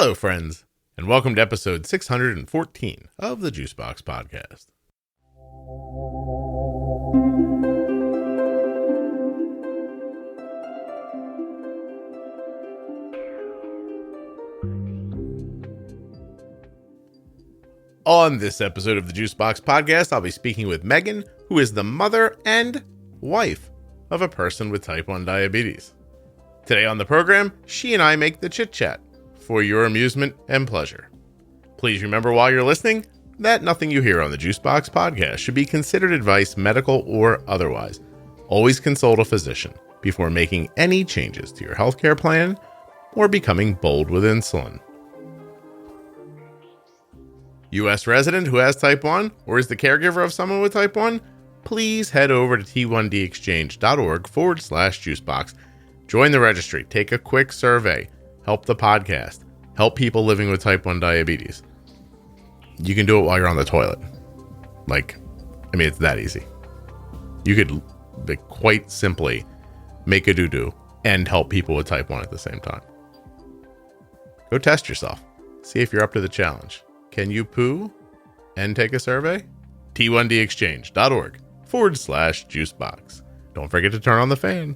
Hello, friends, and welcome to episode 614 of the Juicebox Podcast. On this episode of the Juicebox Podcast, I'll be speaking with Megan, who is the mother and wife of a person with type 1 diabetes. Today on the program, she and I make the chit-chat for your amusement and pleasure. Please remember while you're listening that nothing you hear on the Juicebox Podcast should be considered advice, medical or otherwise. Always consult a physician before making any changes to your healthcare plan or becoming bold with insulin. U.S. resident who has type 1 or is the caregiver of someone with type 1, please head over to T1dxchange.org/juicebox. Join the registry, take a quick survey, help the podcast, help people living with type 1 diabetes. You can do it while you're on the toilet. It's that easy. You could quite simply make a doo-doo and help people with type 1 at the same time. Go test yourself. See if you're up to the challenge. Can you poo and take a survey? T1dxchange.org/juicebox. Don't forget to turn on the fan.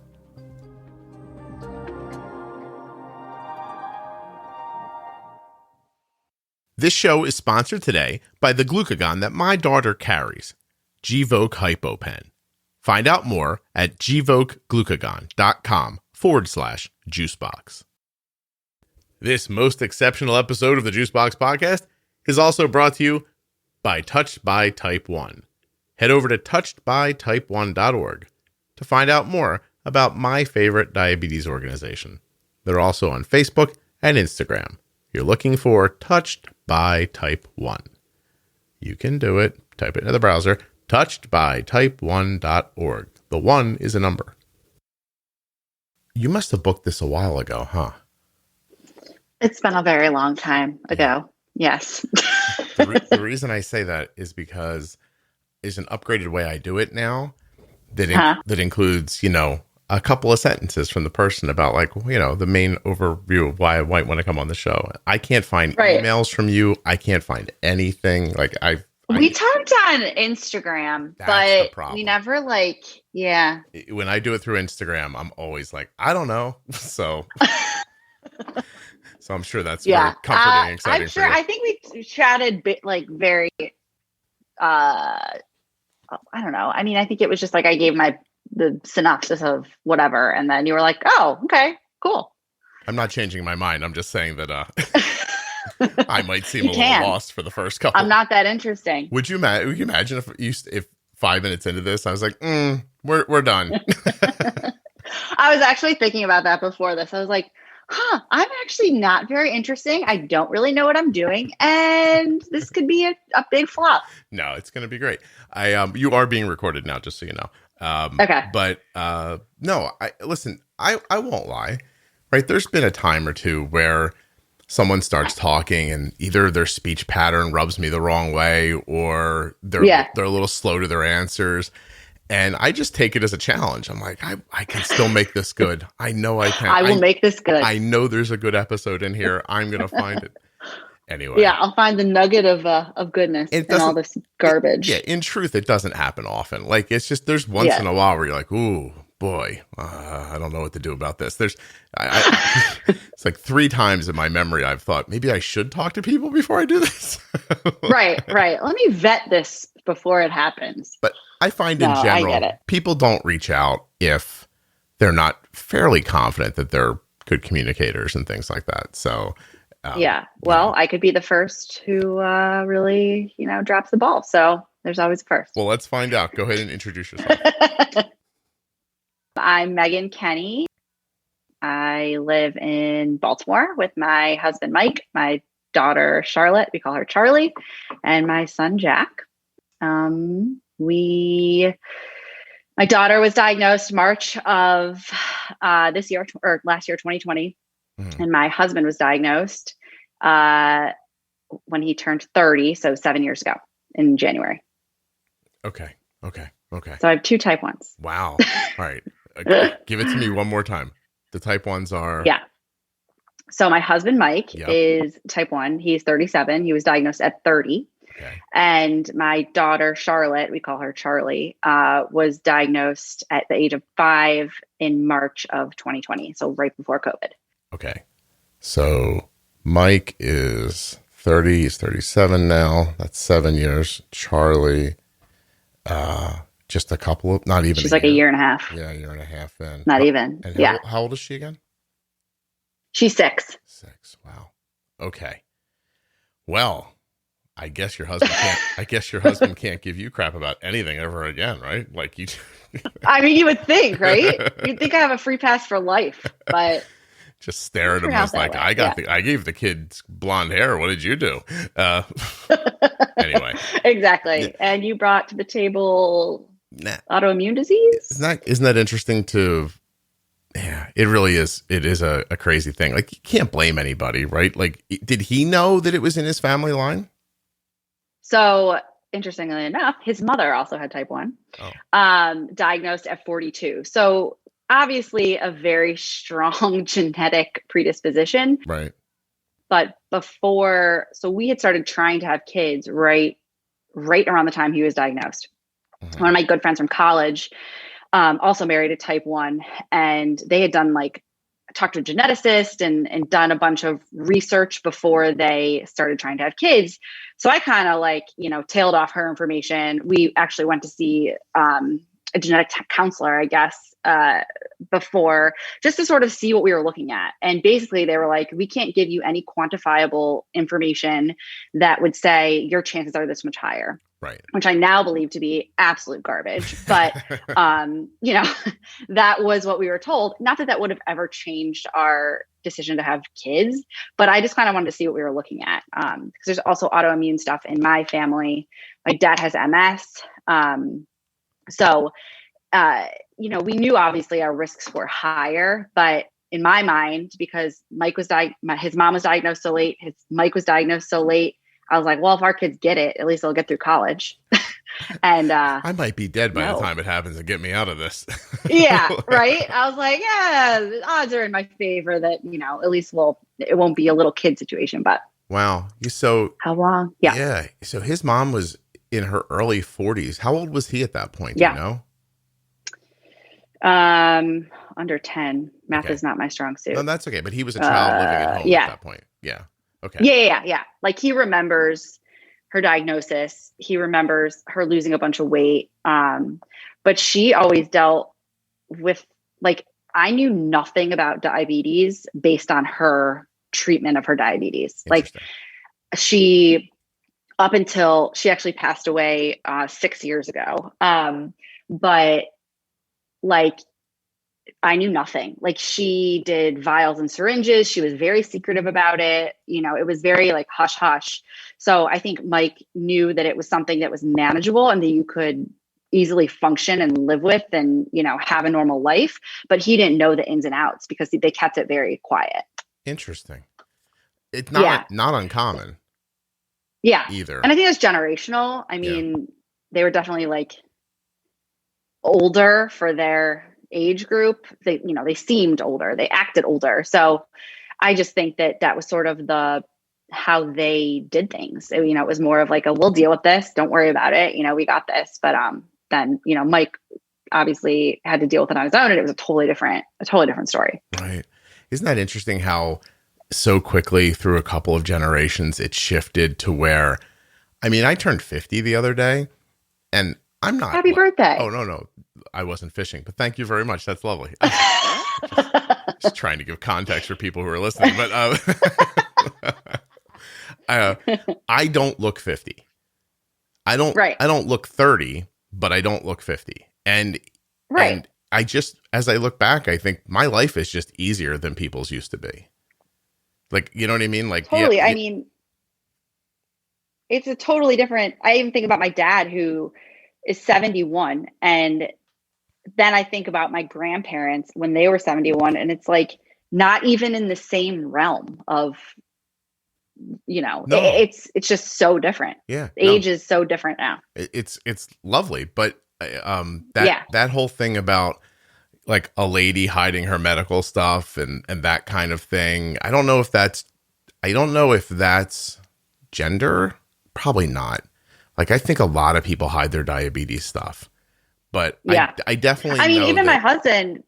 This show is sponsored today by the glucagon that my daughter carries, Gvoke HypoPen. Find out more at gvokeglucagon.com/juicebox. This most exceptional episode of the Juicebox Podcast is also brought to you by Touched by Type 1. Head over to touchedbytype1.org to find out more about my favorite diabetes organization. They're also on Facebook and Instagram. You're looking for Touched by Type 1. You can do it. Type it into the browser, touchedbytype1.org. The 1 is a number. You must have booked this a while ago, huh? It's been a very long time ago. Yes. The reason I say that is because there's an upgraded way I do it now that includes, a couple of sentences from the person about the main overview of why I might want to come on the show. I can't find emails from you. I can't find anything. We talked on Instagram, but we never When I do it through Instagram, I'm always I don't know. So I'm sure that's very comforting and exciting. I'm sure. I think we chatted very, I don't know. I mean, I think it was just I gave the synopsis of whatever. And then you were like, oh, okay, cool. I'm not changing my mind. I'm just saying that I might seem a little lost for the first couple. I'm not that interesting. Would you imagine if 5 minutes into this, I was like, we're done. I was actually thinking about that before this. I was like, I'm actually not very interesting. I don't really know what I'm doing. And this could be a big flop. No, it's going to be great. You are being recorded now, just so you know. Okay. But no, listen, I won't lie, right? There's been a time or two where someone starts talking and either their speech pattern rubs me the wrong way or they're a little slow to their answers. And I just take it as a challenge. I'm like, I can still make this good. I know I can. I will make this good. I know there's a good episode in here. I'm going to find it. Anyway. Yeah, I'll find the nugget of goodness in all this garbage. In truth, it doesn't happen often. It's just, there's once in a while where you're like, ooh, boy, I don't know what to do about this. It's 3 times in my memory I've thought, maybe I should talk to people before I do this. Right. Let me vet this before it happens. But I find in general, people don't reach out if they're not fairly confident that they're good communicators and things like that. So, I could be the first who really, drops the ball. So there's always a first. Well, let's find out. Go ahead and introduce yourself. I'm Megan Kenny. I live in Baltimore with my husband, Mike, my daughter, Charlotte, we call her Charlie, and my son, Jack. My daughter was diagnosed March of this year or last year, 2020. And my husband was diagnosed when he turned 30. So 7 years ago in January. Okay. So I have 2 type 1s. Wow. All right. Give it to me one more time. The type 1s are. Yeah. So my husband, Mike, Yep. is type 1. He's 37. He was diagnosed at 30. Okay. And my daughter, Charlotte, we call her Charlie, was diagnosed at the age of 5 in March of 2020. So right before COVID. Okay. So Mike is 30. He's 37 now. That's 7 years. Charlie, just a couple of, not even. She's like a year and a half. Yeah, a year and a half in. Not even. And Yeah. how old is she again? She's 6. 6. Wow. Okay. Well, I guess your husband can't give you crap about anything ever again, right? Like you. I mean, you would think, right? You'd think I have a free pass for life, but just stare at him turn out as that like, way. I gave the kids blonde hair. What did you do? Anyway. Exactly. Yeah. And you brought to the table Nah. autoimmune disease. Isn't that interesting to? Yeah, it really is. It is a crazy thing. Like you can't blame anybody, right? Like, did he know that it was in his family line? So interestingly enough, his mother also had type 1, diagnosed at 42. So obviously a very strong genetic predisposition. Right. But so we had started trying to have kids right around the time he was diagnosed. Mm-hmm. One of my good friends from college also married a type 1, and they had done talked to a geneticist and done a bunch of research before they started trying to have kids. So I kind of tailed off her information. We actually went to see a genetic counselor, I guess, before, just to sort of see what we were looking at. And basically they were like, we can't give you any quantifiable information that would say your chances are this much higher. Right. Which I now believe to be absolute garbage. But, that was what we were told. Not that would have ever changed our decision to have kids, but I just kind of wanted to see what we were looking at. Because there's also autoimmune stuff in my family. My dad has MS. So, we knew obviously our risks were higher, but in my mind, because Mike was his mom was diagnosed so late, Mike was diagnosed so late, I was like, well, if our kids get it, at least they'll get through college. And I might be dead by the time it happens and get me out of this. Yeah, right. I was like, yeah, the odds are in my favor that, at least it won't be a little kid situation. But wow. So how long? Yeah. Yeah. So his mom was in her early 40s. How old was he at that point? Yeah. Do you know? Under 10. Math is not my strong suit. No, that's okay. But he was a child living at home at that point. Yeah. Okay. Yeah. Like he remembers her diagnosis. He remembers her losing a bunch of weight. But she always dealt with, I knew nothing about diabetes based on her treatment of her diabetes. Up until she actually passed away 6 years ago. But I knew nothing. She did vials and syringes. She was very secretive about it. It was very hush hush. So I think Mike knew that it was something that was manageable and that you could easily function and live with and, have a normal life. But he didn't know the ins and outs because they kept it very quiet. Interesting. It's not uncommon. Yeah. Either. And I think it's generational. I mean, they were definitely older for their age group. They seemed older, they acted older. So I just think that was sort of how they did things. It was more of we'll deal with this. Don't worry about it. We got this. But then, Mike obviously had to deal with it on his own, and it was a totally different story. Right. Isn't that interesting how so quickly through a couple of generations it shifted to where, I turned 50 the other day, and I'm not. Happy birthday. Oh, no. I wasn't fishing, but thank you very much. That's lovely. Just trying to give context for people who are listening, but I don't look 50. I don't look 30, but I don't look 50. And I just, as I look back, I think my life is just easier than people's used to be. You know what I mean? Totally. It's a totally different. I even think about my dad who is 71, and then I think about my grandparents when they were 71, and it's not even in the same realm of, no. It's just so different. Yeah. Age is so different now. It's lovely. But that whole thing about, like a lady hiding her medical stuff and that kind of thing. I don't know if that's gender. Probably not. Like, I think a lot of people hide their diabetes stuff, but yeah, I definitely I mean, know even that, my husband,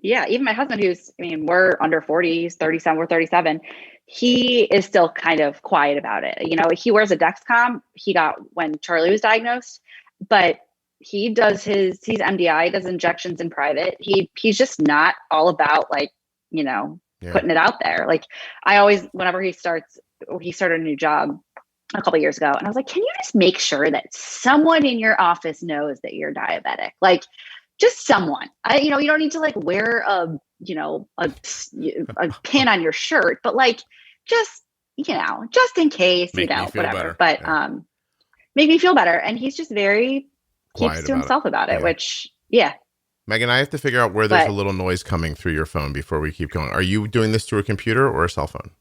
even my husband, who's, I mean, we're under 40, he's 37, we're 37. He is still kind of quiet about it. You know, he wears a Dexcom he got when Charlie was diagnosed, but he's MDI, does injections in private. He's just not all about, like, you know, putting it out there. Like, I always, whenever he started a new job a couple of years ago, and I was like, can you just make sure that someone in your office knows that you're diabetic? Like, just someone. You know, you don't need to, like, wear a pin on your shirt, but, like, just, you know, just in case, make you know, better. whatever. But make me feel better. And he's just very Quiet keeps to himself about it, which, Megan, I have to figure out where there's a little noise coming through your phone before we keep going. Are you doing this through a computer or a cell phone?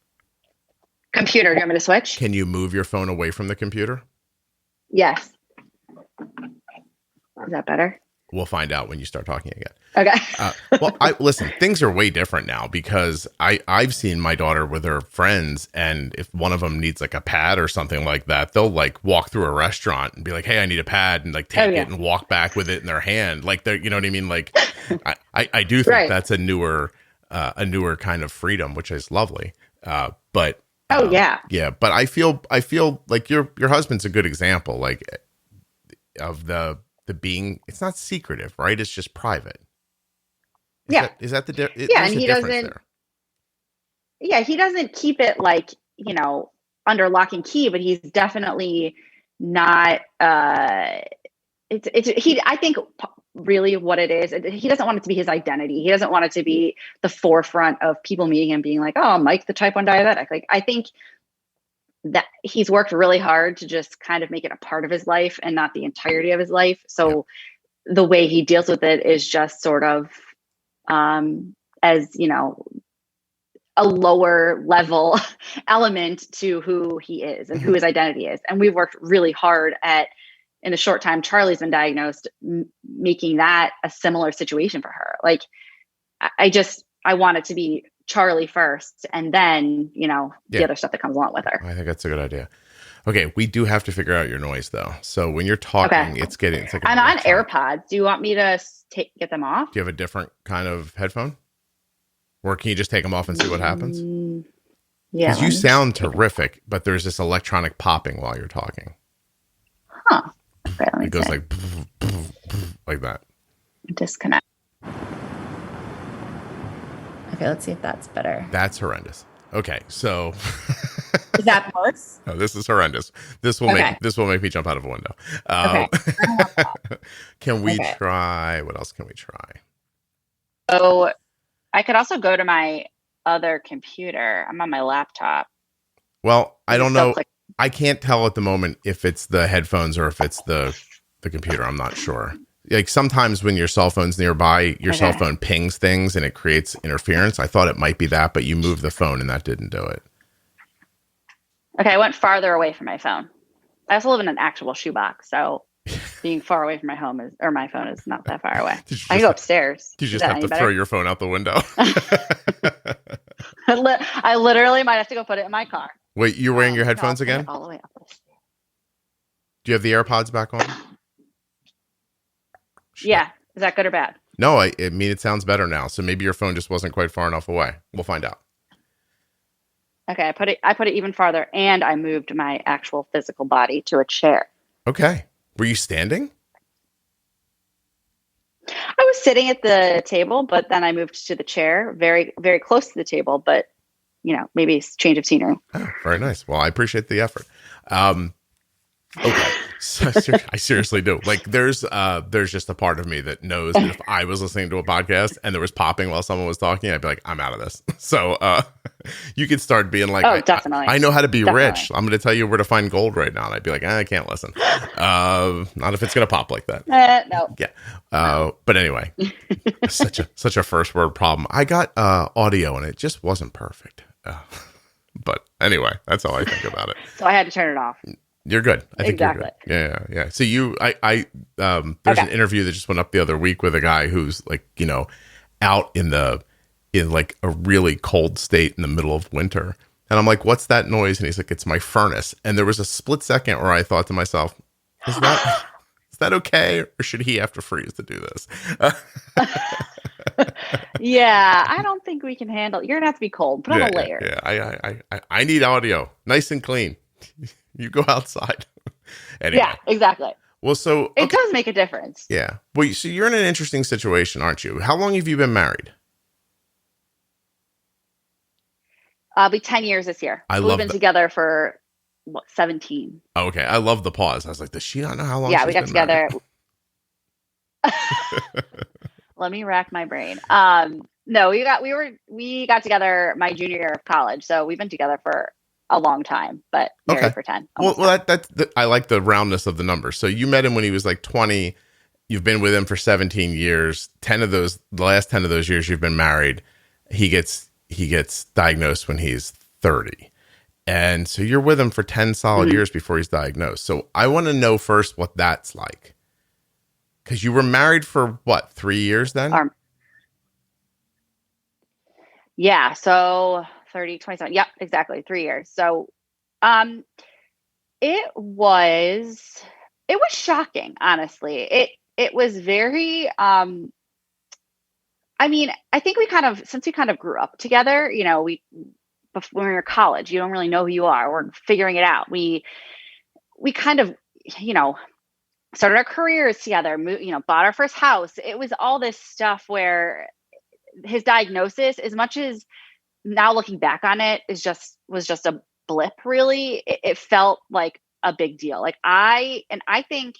Computer. Do you want me to switch? Can you move your phone away from the computer? Yes. Is that better? We'll find out when you start talking again. Okay. Well, listen, things are way different now because I've seen my daughter with her friends, and if one of them needs like a pad or something like that, they'll like walk through a restaurant and be like, "Hey, I need a pad," and like take it and walk back with it in their hand. Like, they're, you know what I mean? Like, I do think that's a newer kind of freedom, which is lovely. But but I feel like your husband's a good example, like, of the being, it's not secretive, right? It's just private. Is that the and he doesn't there. Yeah, he doesn't keep it, like, you know, under lock and key, but he's definitely not I think really what it is, he doesn't want it to be his identity. He doesn't want it to be the forefront of people meeting him being like, "Oh, Mike, the type 1 diabetic." Like, I think that he's worked really hard to just kind of make it a part of his life and not the entirety of his life. So the way he deals with it is just sort of, as, you know, a lower level element to who he is and who his identity is. And we've worked really hard at, in the short time Charlie's been diagnosed, making that a similar situation for her. Like, I want it to be Charlie first, and then, you know, the other stuff that comes along with her. I think that's a good idea. Okay, we do have to figure out your noise though. So when you're talking, it's like I'm on AirPods. Do you want me to get them off? Do you have a different kind of headphone, or can you just take them off and see what happens? Yeah, because you sound terrific, but there's this electronic popping while you're talking. Huh? It goes like that. Disconnect. Okay, let's see if that's better. That's horrendous. Okay, so is that worse? No, this is horrendous. This will make me jump out of a window. Can we try? What else can we try? So I could also go to my other computer. I'm on my laptop. Well, I don't know. I can't tell at the moment if it's the headphones or if it's the computer. I'm not sure. Like, sometimes when your cell phone's nearby, your cell phone pings things and it creates interference. I thought it might be that, but you moved the phone and that didn't do it. Okay, I went farther away from my phone. I also live in an actual shoebox, so being far away from my phone is not that far away. I can go upstairs. You just have to throw your phone out the window. I literally might have to go put it in my car. Wait, you're wearing your headphones again? All the way up. Do you have the AirPods back on? Yeah. Is that good or bad? No, I mean, it sounds better now. So maybe your phone just wasn't quite far enough away. We'll find out. Okay, I put it even farther, and I moved my actual physical body to a chair. Okay. Were you standing? I was sitting at the table, but then I moved to the chair, very, very close to the table, but, you know, maybe it's change of scenery. Oh, very nice. Well, I appreciate the effort. Okay. So, I seriously do. Like, there's just a part of me that knows that if I was listening to a podcast and there was popping while someone was talking, I'd be like, I'm out of this. So you could start being like, oh, definitely. I know how to be rich. I'm going to tell you where to find gold right now. And I'd be like, I can't listen. Not if it's going to pop like that. No. Yeah. But anyway, such a first word problem. I got audio and it just wasn't perfect. But anyway, that's how I think about it. So I had to turn it off. You're good. I think exactly. You're good. Yeah. So there's an interview that just went up the other week with a guy who's like, you know, out in like a really cold state in the middle of winter. And I'm like, what's that noise? And he's like, it's my furnace. And there was a split second where I thought to myself, is that okay? Or should he have to freeze to do this? Yeah, I don't think we can handle it. You're gonna have to be cold. Put on a layer. Yeah, I need audio nice and clean. You go outside. Anyway. Yeah, exactly. Well, so it does make a difference. Yeah. Well, so you're in an interesting situation, aren't you? How long have you been married? I'll be 10 years this year. We've been together for 17. Oh, okay. I love the pause. I was like, does she not know how long? Yeah, we got together. Let me rack my brain. No, we got together my junior year of college. So we've been together for a long time, but married for 10. Well, I like the roundness of the numbers. So you met him when he was like 20. You've been with him for 17 years. The last 10 of those years you've been married. He gets diagnosed when he's 30. And so you're with him for 10 solid years before he's diagnosed. So I want to know first what that's like. Because you were married for what, 3 years then? Yeah. So 30, 27. Yep, exactly. 3 years. So it was shocking, honestly. It was very, I mean, I think since we kind of grew up together, you know, when we were in college, you don't really know who you are. We're figuring it out. We kind of, you know, started our careers together, bought our first house. It was all this stuff where his diagnosis, as much as now looking back on it, was just a blip, really. It felt like a big deal. Like I think,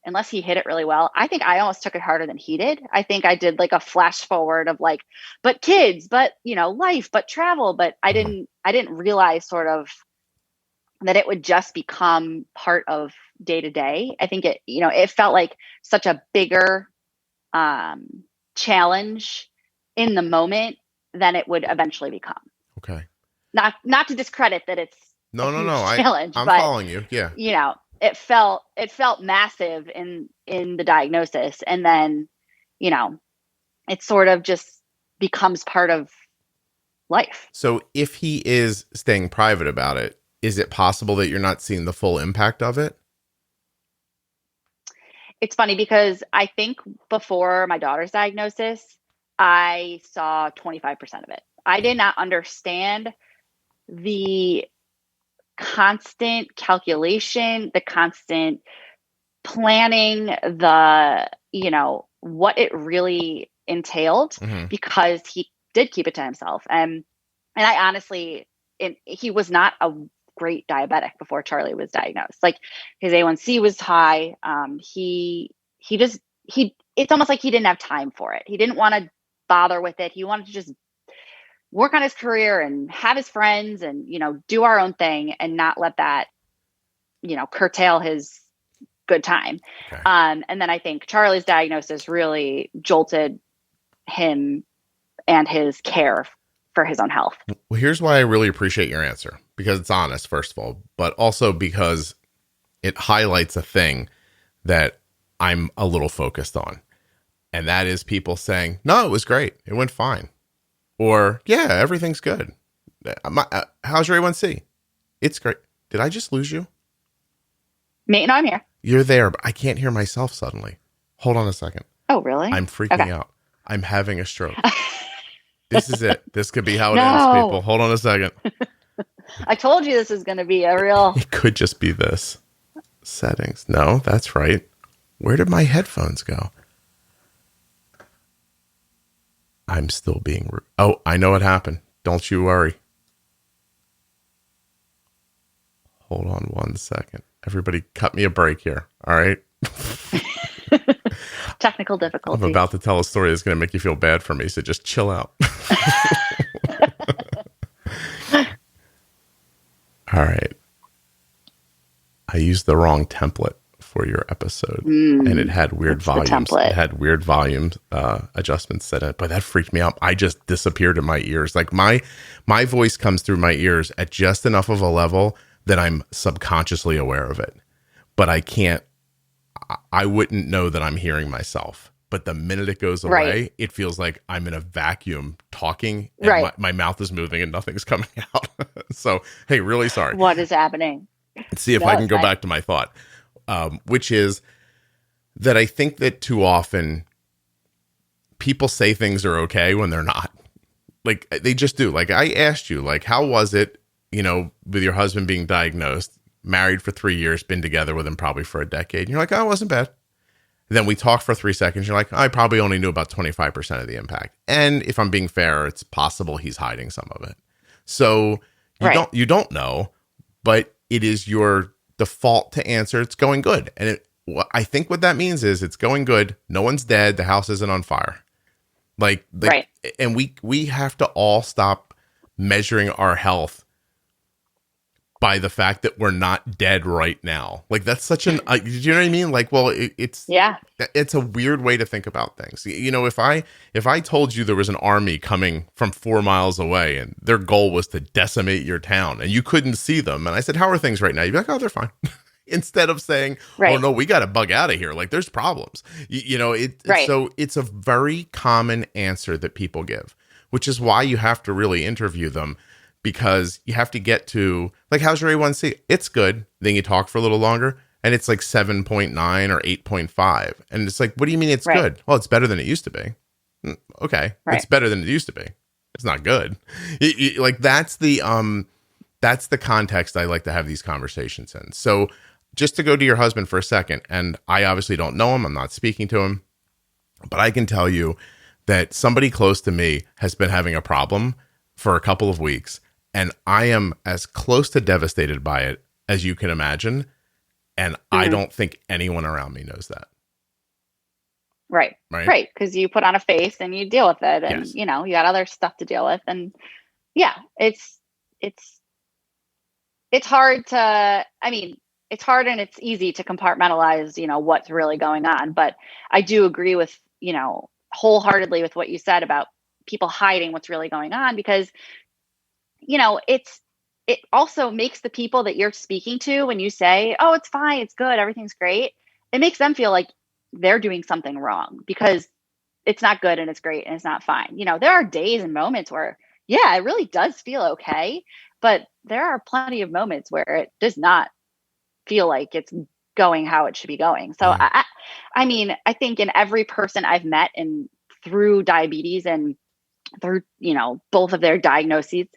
unless he hit it really well, I think I almost took it harder than he did. I think I did like a flash forward of like, but kids, but life, but travel, but I didn't realize sort of that it would just become part of day to day. I think it felt like such a bigger challenge in the moment than it would eventually become. Okay. Not to discredit that it's no. challenge, I'm but, following you. Yeah. It felt massive in the diagnosis, and then, it sort of just becomes part of life. So if he is staying private about it, is it possible that you're not seeing the full impact of it? It's funny because I think before my daughter's diagnosis, I saw 25% of it. I did not understand the constant calculation, the constant planning, what it really entailed, because he did keep it to himself. And I honestly, he was not a great diabetic before Charlie was diagnosed. Like his A1C was high. It's almost like he didn't have time for it. He didn't want to bother with it. He wanted to just work on his career and have his friends and, do our own thing and not let that, curtail his good time. Okay. And then I think Charlie's diagnosis really jolted him and his care for his own health. Well, here's why I really appreciate your answer, because it's honest, first of all, but also because it highlights a thing that I'm a little focused on. And that is people saying, no, it was great. It went fine. Or, yeah, everything's good. How's your A1C? It's great. Did I just lose you? No, I'm here. You're there, but I can't hear myself suddenly. Hold on a second. Oh, really? I'm freaking out. I'm having a stroke. This is it. This could be how it ends, people. Hold on a second. I told you this is going to be a real... It could just be this. Settings. No, that's right. Where did my headphones go? I'm still being rude. Oh, I know what happened. Don't you worry. Hold on 1 second. Everybody cut me a break here. All right. Technical difficulty. I'm about to tell a story that's going to make you feel bad for me. So just chill out. All right. I used the wrong template for your episode, and it had weird volumes. It had weird volume adjustments set in it, but that freaked me out. I just disappeared in my ears. Like my voice comes through my ears at just enough of a level that I'm subconsciously aware of it, but I wouldn't know that I'm hearing myself. but the minute it goes away, Right. it feels like I'm in a vacuum talking and Right. my mouth is moving and nothing's coming out. So, hey, really sorry. What is happening? Let's see if No, I can it's go fine. back to my thought, which is that I think that too often people say things are okay when they're not. Like, they just do. Like, I asked you, like, how was it, with your husband being diagnosed, married for 3 years, been together with him probably for a decade. And you're like, oh, it wasn't bad. Then we talk for 3 seconds. You're like, I probably only knew about 25% of the impact. And if I'm being fair, it's possible he's hiding some of it. So you don't know, but it is your default to answer it's going good. And I think what that means is it's going good. No one's dead. The house isn't on fire. Like and we have to all stop measuring our health by the fact that we're not dead right now. Like, that's such an, you know what I mean? Like, well, it's a weird way to think about things. If I told you there was an army coming from 4 miles away and their goal was to decimate your town and you couldn't see them, and I said, how are things right now? You'd be like, oh, they're fine. Instead of saying, oh no, we got to bug out of here. Like, there's problems. So it's a very common answer that people give, which is why you have to really interview them. Because you have to get to, like, how's your A1C? It's good. Then you talk for a little longer, and it's like 7.9 or 8.5. And it's like, what do you mean it's good? Well, it's better than it used to be. Okay. It's better than it used to be. It's not good. Like, that's the context I like to have these conversations in. So just to go to your husband for a second, and I obviously don't know him. I'm not speaking to him. But I can tell you that somebody close to me has been having a problem for a couple of weeks. And I am as close to devastated by it as you can imagine. And I don't think anyone around me knows that. Right. Because you put on a face and you deal with it. And, you got other stuff to deal with. And it's hard to, it's hard and it's easy to compartmentalize, what's really going on. But I do agree with, wholeheartedly with what you said about people hiding what's really going on, because it also makes the people that you're speaking to, when you say, oh, it's fine, it's good, everything's great, it makes them feel like they're doing something wrong because it's not good and it's great and it's not fine. There are days and moments where, it really does feel okay, but there are plenty of moments where it does not feel like it's going how it should be going. So I think in every person I've met and through diabetes and through, both of their diagnoses.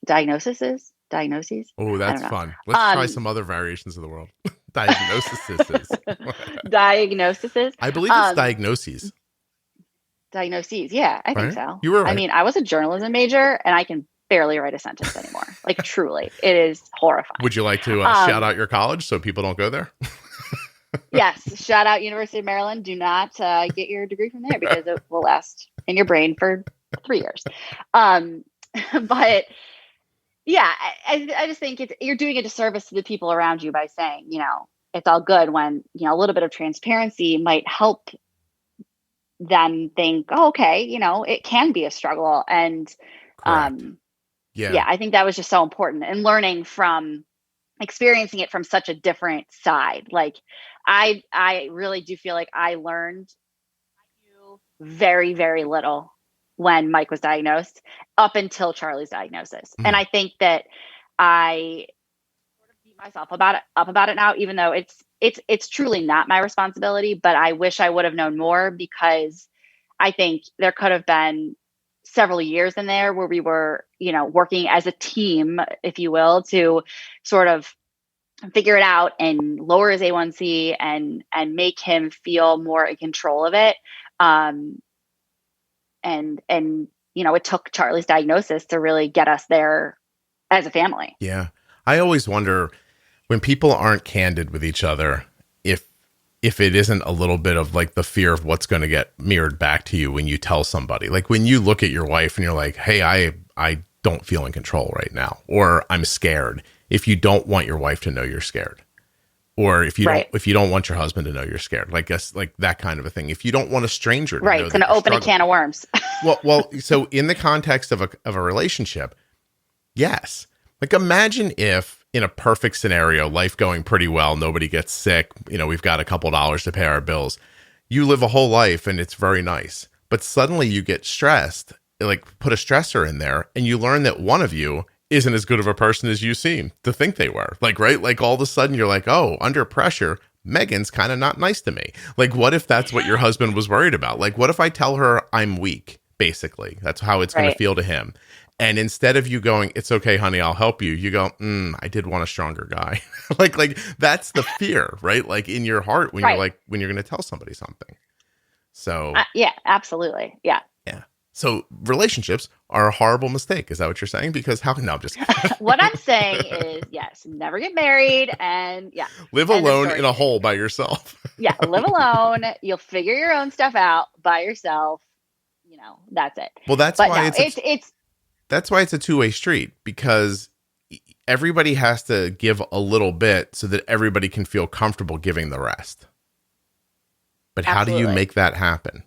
Oh, that's fun. Let's try some other variations of the word. Diagnoses. Diagnoses. I believe it's diagnoses. Diagnoses. Yeah, I think so. You were right. I was a journalism major and I can barely write a sentence anymore. Like, truly, it is horrifying. Would you like to shout out your college so people don't go there? Yes. Shout out University of Maryland. Do not get your degree from there because it will last in your brain for 3 years. But yeah, I just think you're doing a disservice to the people around you by saying, it's all good, when, a little bit of transparency might help them think, oh, okay, it can be a struggle. And I think that was just so important, and learning from experiencing it from such a different side. Like, I really do feel like I learned very, very little when Mike was diagnosed up until Charlie's diagnosis. And I think that I sort of beat myself up about it now, even though it's truly not my responsibility, but I wish I would have known more, because I think there could have been several years in there where we were, working as a team, if you will, to sort of figure it out and lower his A1C and make him feel more in control of it. And it took Charlie's diagnosis to really get us there as a family. Yeah. I always wonder, when people aren't candid with each other, if it isn't a little bit of like the fear of what's going to get mirrored back to you when you tell somebody. Like, when you look at your wife and you're like, hey, I don't feel in control right now, or I'm scared. If you don't want your wife to know you're scared, or if you don't want your husband to know you're scared, like that kind of a thing. If you don't want a stranger to know, it's going to open a can of worms. well, so in the context of a relationship, yes. Like, imagine if in a perfect scenario, life going pretty well, nobody gets sick, we've got a couple dollars to pay our bills. you live a whole life and it's very nice, but suddenly you get stressed, like put a stressor in there, and you learn that one of you isn't as good of a person as you seem to think they were. Like, right? Like all of a sudden you're like, oh, under pressure, Megan's kind of not nice to me. Like, what if that's what your husband was worried about? Like, what if I tell her I'm weak? Basically, that's how it's going to feel to him. And instead of you going, it's okay, honey, I'll help you, you go, I did want a stronger guy. like that's the fear, right? Like in your heart when you're like, when you're going to tell somebody something. So yeah, absolutely. Yeah. Yeah. So relationships are a horrible mistake. Is that what you're saying? Because how can, no, I'm just kidding. What I'm saying is, yes, never get married and live alone in a hole by yourself. Yeah. Live alone. You'll figure your own stuff out by yourself. You know, that's it. Well, that's why that's why it's a two-way street, because everybody has to give a little bit so that everybody can feel comfortable giving the rest. But how do you make that happen?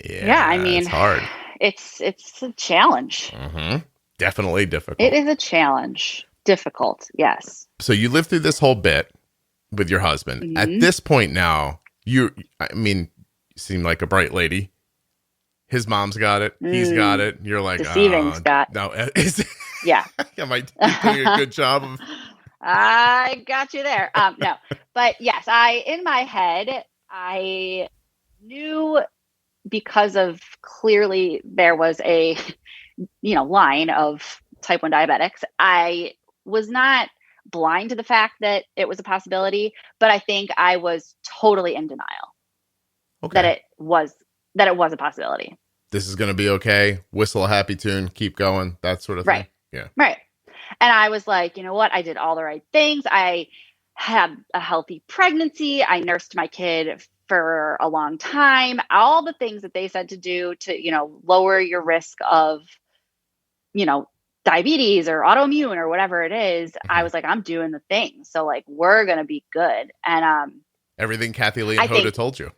Yeah, I mean, it's hard. It's a challenge. Mm-hmm. Definitely difficult. It is a challenge. Difficult, yes. So you lived through this whole bit with your husband. Mm-hmm. At this point now, you seem like a bright lady. His mom's got it. He's got it. You're like, deceiving, Scott. No, yeah. Am I doing a good job of? I got you there. No, but yes, in my head, I knew, because of clearly there was a, line of type 1 diabetics. I was not blind to the fact that it was a possibility, but I think I was totally in denial that it was a possibility. This is going to be okay. Whistle a happy tune, keep going, that sort of thing. Yeah. Right. And I was like, you know what? I did all the right things. I had a healthy pregnancy. I nursed my kid for a long time. All the things that they said to do to, lower your risk of, diabetes or autoimmune or whatever it is. Mm-hmm. I was like, I'm doing the thing. So like, we're going to be good. And everything Kathy Lee and Hoda told you.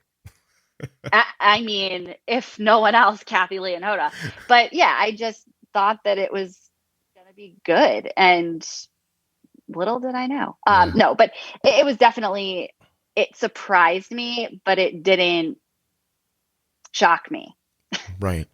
I mean, if no one else, Kathy Lee and Hoda. But yeah, I just thought that it was going to be good. And little did I know. No, but it was definitely, it surprised me, but it didn't shock me. Right.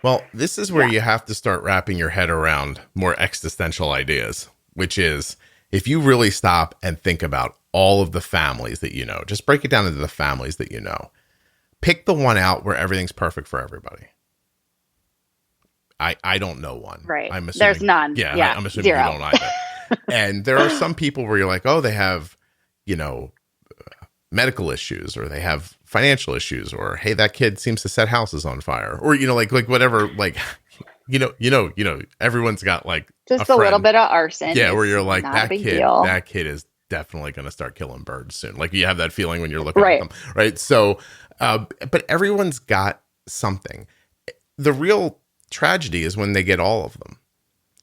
Well, this is where you have to start wrapping your head around more existential ideas, which is if you really stop and think about all of the families that you know, just break it down into the families that you know. Pick the one out where everything's perfect for everybody. I don't know one. Right. I'm assuming, there's none. Yeah. I'm assuming zero. You don't either. And there are some people where you're like, oh, they have, medical issues, or they have financial issues, or, hey, that kid seems to set houses on fire, or, like whatever, like, everyone's got like just a little bit of arson. Yeah. Where you're like, that kid is definitely going to start killing birds soon. Like you have that feeling when you're looking at them. Right. So, but everyone's got something. The real tragedy is when they get all of them.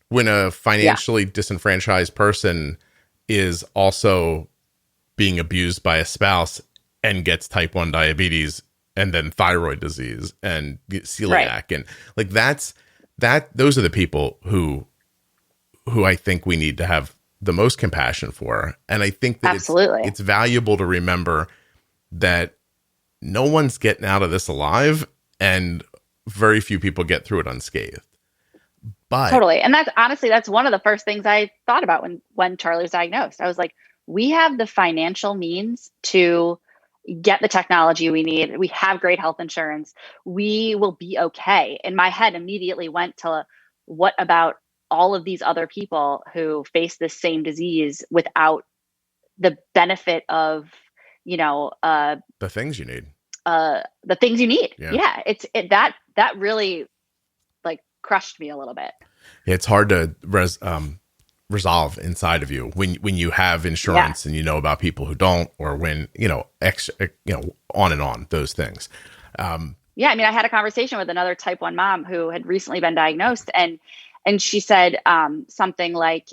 When a financially disenfranchised person is also being abused by a spouse and gets type 1 diabetes and then thyroid disease and celiac. And like those are the people who I think we need to have the most compassion for. And I think that it's valuable to remember that no one's getting out of this alive, and very few people get through it unscathed. But totally. And that's one of the first things I thought about when Charlie was diagnosed. I was like, we have the financial means to get the technology we need. We have great health insurance. We will be okay. And my head immediately went to, what about all of these other people who face this same disease without the benefit of, the things you need. The things you need. Yeah. That really like crushed me a little bit. It's hard to resolve inside of you when you have insurance and about people who don't, or when, on and on, those things. I mean, I had a conversation with another type 1 mom who had recently been diagnosed, and she said something like,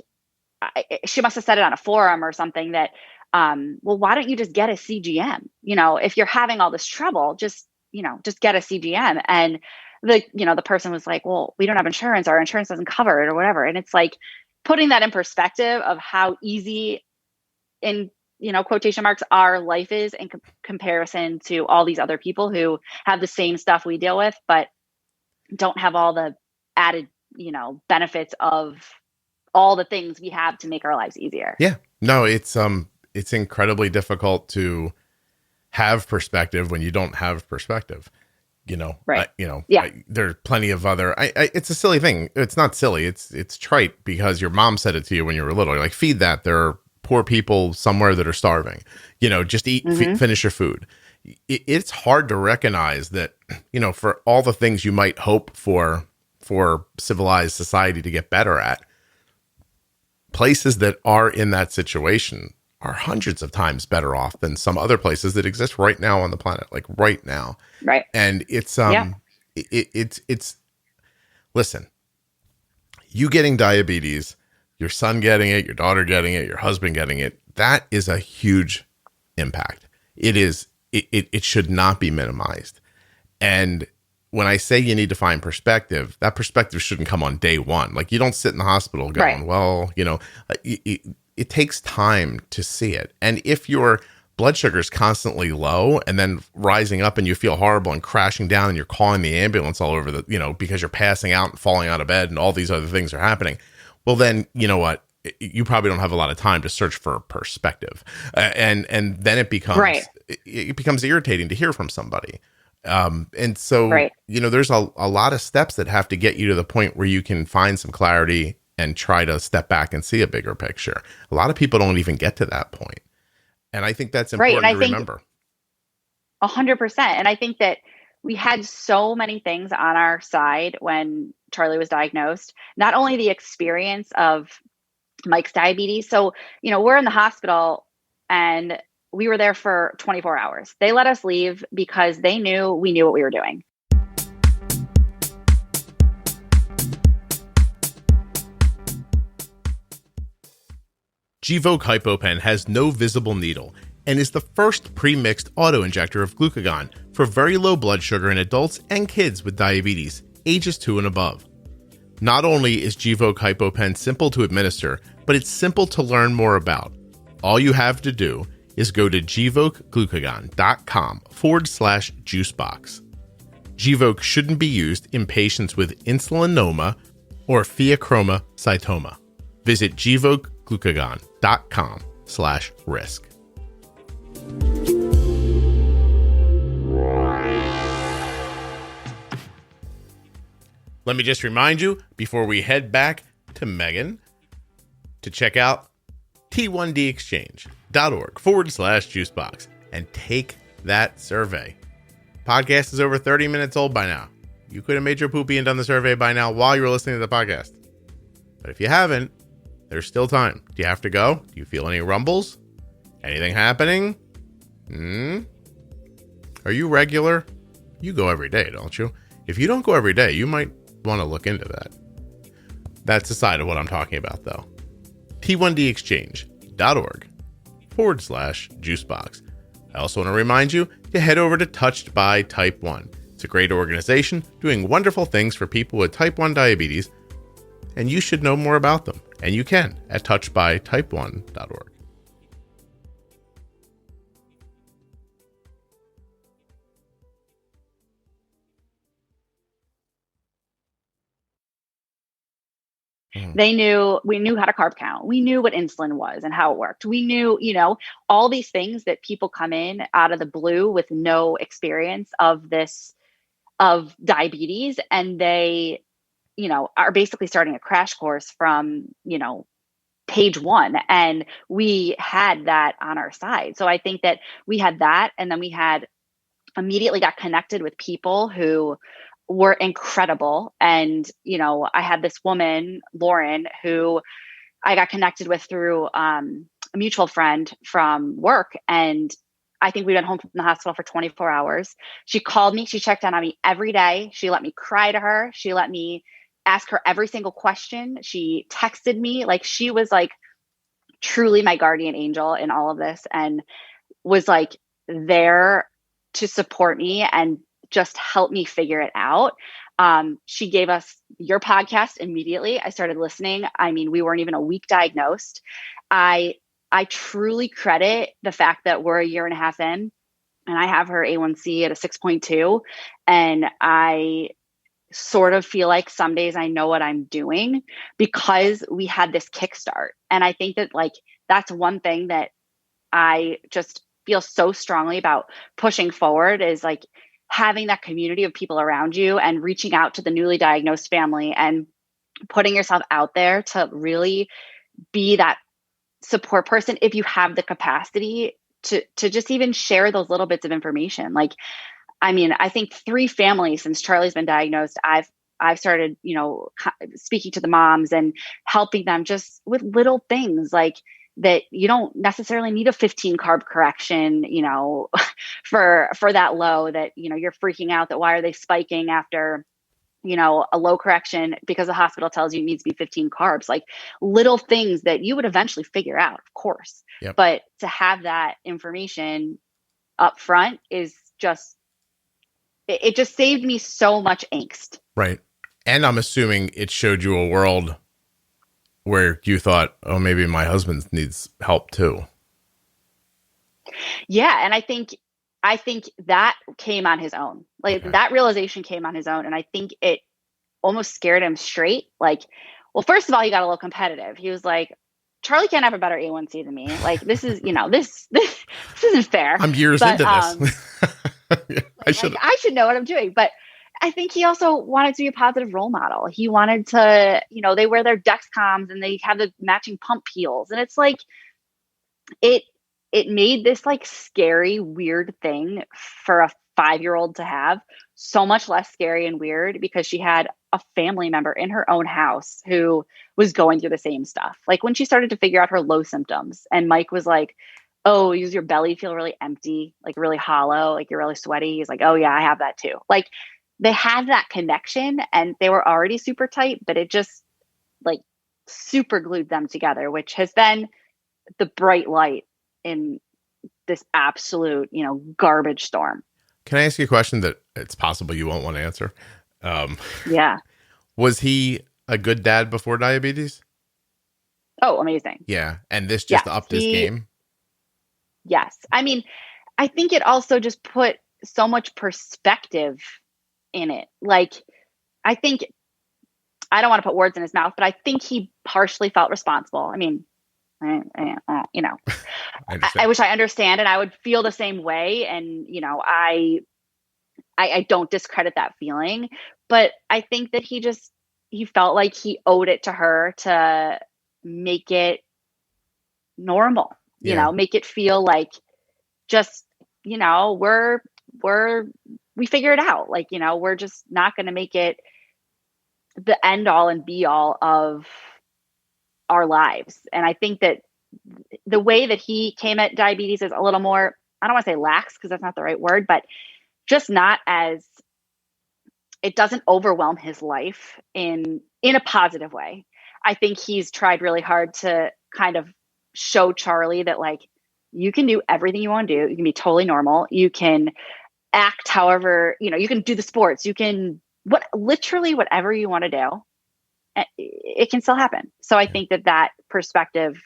she must have said it on a forum or something that, well, why don't you just get a CGM? If you're having all this trouble, just get a CGM. And the person was like, well, we don't have insurance. Our insurance doesn't cover it or whatever. And it's like putting that in perspective of how easy in quotation marks, our life is in comparison to all these other people who have the same stuff we deal with, but don't have all the added, benefits of all the things we have to make our lives easier. Yeah. No, it's incredibly difficult to have perspective when you don't have perspective. Right. There's plenty of other, it's a silly thing. It's not silly. It's trite because your mom said it to you when you were little. You're like, feed that. There are poor people somewhere that are starving, just eat, finish your food. It's hard to recognize that, for all the things you might hope for civilized society to get better at, places that are in that situation are hundreds of times better off than some other places that exist right now on the planet, like right now. Right. And it's, it's listen, you getting diabetes, your son getting it, your daughter getting it, your husband getting it, that is a huge impact. It is, it should not be minimized. And when I say you need to find perspective, that perspective shouldn't come on day one. Like, you don't sit in the hospital going, well, it takes time to see it. And if your blood sugar is constantly low and then rising up and you feel horrible and crashing down and you're calling the ambulance all over because you're passing out and falling out of bed and all these other things are happening, well, then, you know what? You probably don't have a lot of time to search for perspective. And then it becomes, it becomes irritating to hear from somebody. And so, there's a lot of steps that have to get you to the point where you can find some clarity and try to step back and see a bigger picture. A lot of people don't even get to that point. And I think that's important to remember. 100%. And I think that we had so many things on our side when Charlie was diagnosed, not only the experience of Mike's diabetes. So, we're in the hospital and we were there for 24 hours. They let us leave because they knew we knew what we were doing. Gvoke HypoPen has no visible needle and is the first pre-mixed auto-injector of glucagon for very low blood sugar in adults and kids with diabetes, ages 2 and above. Not only is Gvoke HypoPen simple to administer, but it's simple to learn more about. All you have to do is go to gvokeglucagon.com/juicebox. Gvoke shouldn't be used in patients with insulinoma or pheochromocytoma. Visit gvokeglucagon.com/risk. Let me just remind you, before we head back to Megan, to check out T1dxchange.org/juicebox and take that survey. Podcast is over 30 minutes old by now. You could have made your poopy and done the survey by now while you were listening to the podcast. But if you haven't, there's still time. Do you have to go? Do you feel any rumbles? Anything happening? Are you regular? You go every day, don't you? If you don't go every day, you might want to look into that. That's the side of what I'm talking about, though. T1dxchange.org/juicebox. I also want to remind you to head over to Touched by Type 1. It's a great organization doing wonderful things for people with type 1 diabetes, and you should know more about them. And you can at touchedbytype1.org. We knew how to carb count. We knew what insulin was and how it worked. We knew, all these things that people come in out of the blue with no experience of diabetes. And they, are basically starting a crash course from, page one. And we had that on our side. So I think that we had that. And then we immediately got connected with people who were incredible. And, I had this woman, Lauren, who I got connected with through a mutual friend from work. And I think we'd been home from the hospital for 24 hours. She called me. She checked in on me every day. She let me cry to her. She let me ask her every single question. She texted me. Like, she was like truly my guardian angel in all of this, and was like there to support me and just help me figure it out. She gave us your podcast immediately. I started listening. I mean, we weren't even a week diagnosed. I I truly credit the fact that we're a year and a half in and I have her A1C at a 6.2. And I sort of feel like some days I know what I'm doing because we had this kickstart. And I think that like, that's one thing that I just feel so strongly about pushing forward is like having that community of people around you and reaching out to the newly diagnosed family and putting yourself out there to really be that support person if you have the capacity to just even share those little bits of information. Like, I mean, I think 3 families since Charlie's been diagnosed, I've started, you know, speaking to the moms and helping them just with little things like that. You don't necessarily need a 15 carb correction, you know, for that low that, you know, you're freaking out that why are they spiking after, you know, a low correction because the hospital tells you it needs to be 15 carbs, like little things that you would eventually figure out, of course. Yep. But to have that information up front is just, it just saved me so much angst. Right. And I'm assuming it showed you a world where you thought, oh, maybe my husband needs help too. Yeah. And I think that came on his own. Like that realization came on his own. And I think it almost scared him straight. Like, well, first of all, he got a little competitive. He was like, Charlie can't have a better A1C than me. Like, this is, you know, this isn't fair. I'm years into this. Yeah, I should know what I'm doing. But I think he also wanted to be a positive role model. He wanted to, you know, they wear their Dexcoms and they have the matching pump heels. And it's like, it made this like scary, weird thing for a 5-year-old to have so much less scary and weird because she had a family member in her own house who was going through the same stuff. Like when she started to figure out her low symptoms and Mike was like, oh, does your belly feel really empty, like really hollow, like you're really sweaty? He's like, oh yeah, I have that too. Like they had that connection and they were already super tight, but it just like super glued them together, which has been the bright light in this absolute, you know, garbage storm. Can I ask you a question that it's possible you won't want to answer? Yeah. Was he a good dad before diabetes? Oh, amazing. Yeah. And this just upped his game? Yes. I mean, I think it also just put so much perspective in it. Like, I think, I don't want to put words in his mouth, but I think he partially felt responsible. I mean, you know, I wish I understand and I would feel the same way. And, you know, I don't discredit that feeling, but I think that he felt like he owed it to her to make it normal, you know, make it feel like just, you know, we figure it out. Like, you know, we're just not going to make it the end all and be all of our lives. And I think that the way that he came at diabetes is a little more, I don't want to say lax because that's not the right word, but just not as, it doesn't overwhelm his life in a positive way. I think he's tried really hard to kind of show Charlie that like, you can do everything you want to do. You can be totally normal. You can act however, you know, you can do the sports, you can literally whatever you want to do. It can still happen. So I think that perspective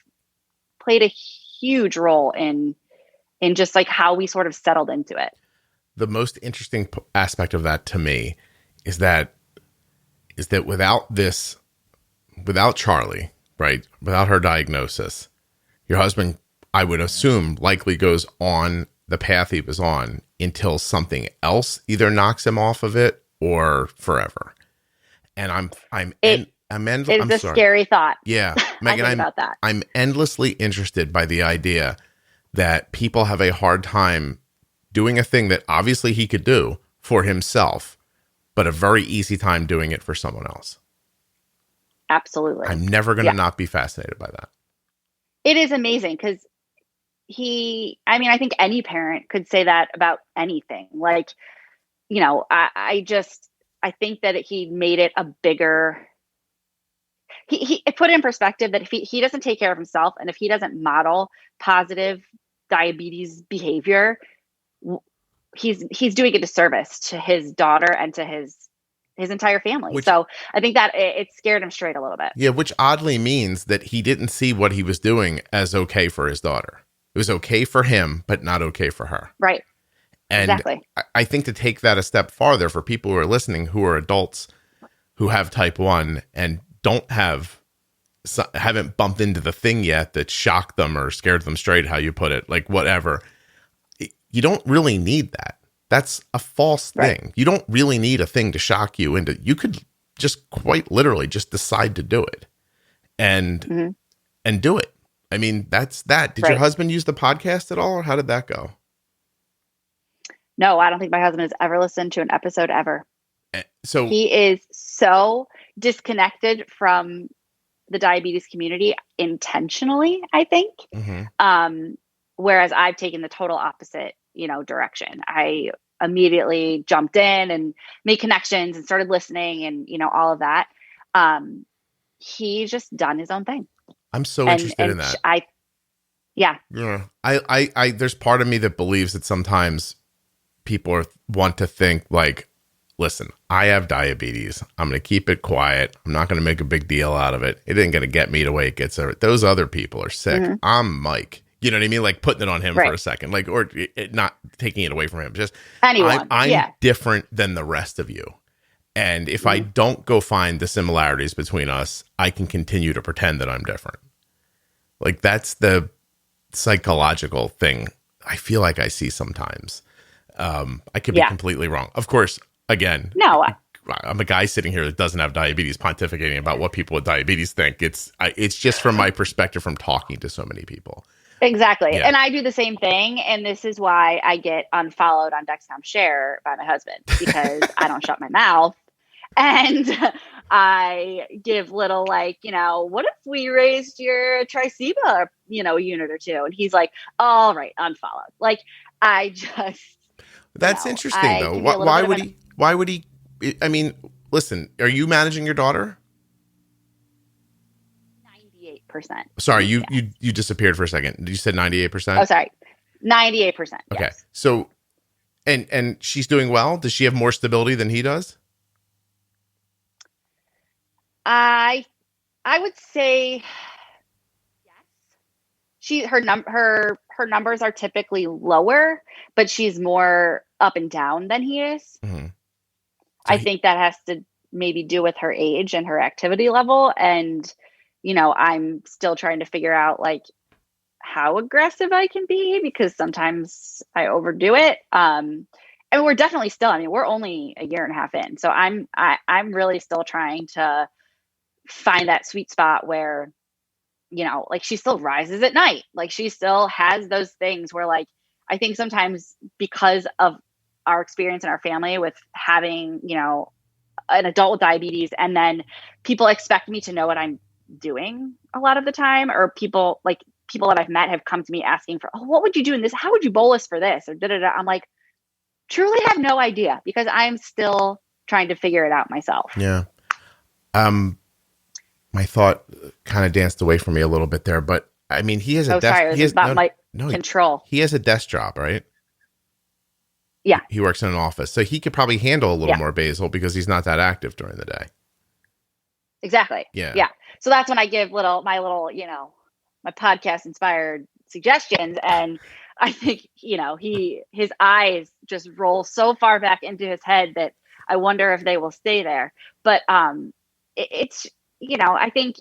played a huge role in just like how we sort of settled into it. The most interesting aspect of that to me is that without Charlie, right? Without her diagnosis, your husband, I would assume, likely goes on the path he was on until something else either knocks him off of it or forever. And it's a scary thought. Yeah, Megan, I'm endlessly interested by the idea that people have a hard time doing a thing that obviously he could do for himself, but a very easy time doing it for someone else. Absolutely. I'm never going to not be fascinated by that. It is amazing because I think any parent could say that about anything. Like, you know, I think that he made it a bigger, he put it in perspective that if he doesn't take care of himself and if he doesn't model positive diabetes behavior, he's doing a disservice to his daughter and to his his entire family. So I think that it scared him straight a little bit. Yeah, which oddly means that he didn't see what he was doing as okay for his daughter. It was okay for him, but not okay for her. Right. And exactly. I think to take that a step farther for people who are listening, who are adults who have type 1 and haven't bumped into the thing yet that shocked them or scared them straight, how you put it, like whatever. You don't really need that. That's a false thing. You don't really need a thing to shock you into. You could just quite literally just decide to do it and do it. I mean, that's that. Did your husband use the podcast at all, or how did that go? No, I don't think my husband has ever listened to an episode ever. So he is so disconnected from the diabetes community intentionally, I think. Whereas I've taken the total opposite, direction. I immediately jumped in and made connections and started listening and, all of that. He's just done his own thing. I'm so interested in that. I there's part of me that believes that sometimes people want to think like, listen, I have diabetes. I'm going to keep it quiet. I'm not going to make a big deal out of it. It ain't going to get me the way it gets her. Those other people are sick. I'm Mike. You know what I mean? Like putting it on him for a second, like, or not taking it away from him. Just anyone. I'm different than the rest of you. And if I don't go find the similarities between us, I can continue to pretend that I'm different. Like that's the psychological thing I feel like I see sometimes. I could be completely wrong. Of course, again, no, I'm a guy sitting here that doesn't have diabetes pontificating about what people with diabetes think. It's just from my perspective from talking to so many people. Exactly. Yeah. And I do the same thing. And this is why I get unfollowed on Dexcom Share by my husband, because I don't shut my mouth. And I give little what if we raised your triceba, unit or two? And he's like, all right, unfollowed. Like, I just. That's interesting, though. Why would he? I mean, listen, are you managing your daughter? 98%. Sorry, you disappeared for a second. You said 98%? Oh, sorry. 98%. Okay. Yes. So, and she's doing well? Does she have more stability than he does? I would say yes. Her numbers are typically lower, but she's more up and down than he is. I think that has to maybe do with her age and her activity level. And, I'm still trying to figure out like how aggressive I can be, because sometimes I overdo it. And we're definitely still, we're only a year and a half in. So I'm really still trying to find that sweet spot where, like she still rises at night. Like she still has those things where like, I think sometimes because of our experience in our family with having, an adult with diabetes, and then people expect me to know what I'm doing a lot of the time, or people that I've met have come to me asking for, oh, what would you do in this? How would you bolus for this? Or da-da-da. I'm like, truly have no idea, because I'm still trying to figure it out myself. Yeah. My thought kind of danced away from me a little bit there, but I mean, he has a desk. Control. He has a desk job, right? Yeah. He works in an office, so he could probably handle a little more basal because he's not that active during the day. Exactly. Yeah. Yeah. So that's when I give my podcast inspired suggestions. And I think, his eyes just roll so far back into his head that I wonder if they will stay there. But it's I think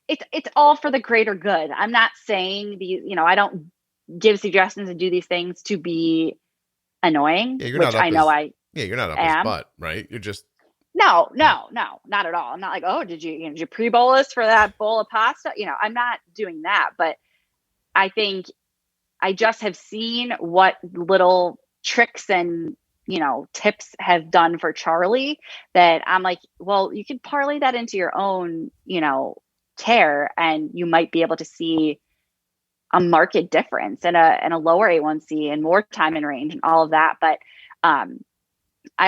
it's all for the greater good. I'm not saying I don't give suggestions and do these things to be annoying, you're which I know you're not up his butt, right? You're just no, not at all. I'm not like, oh, did you pre-bolus for that bowl of pasta? I'm not doing that, but I think I just have seen what little tricks and tips have done for Charlie, that I'm like, well, you could parlay that into your own, care, and you might be able to see a market difference and a lower A1C and more time in range and all of that. But I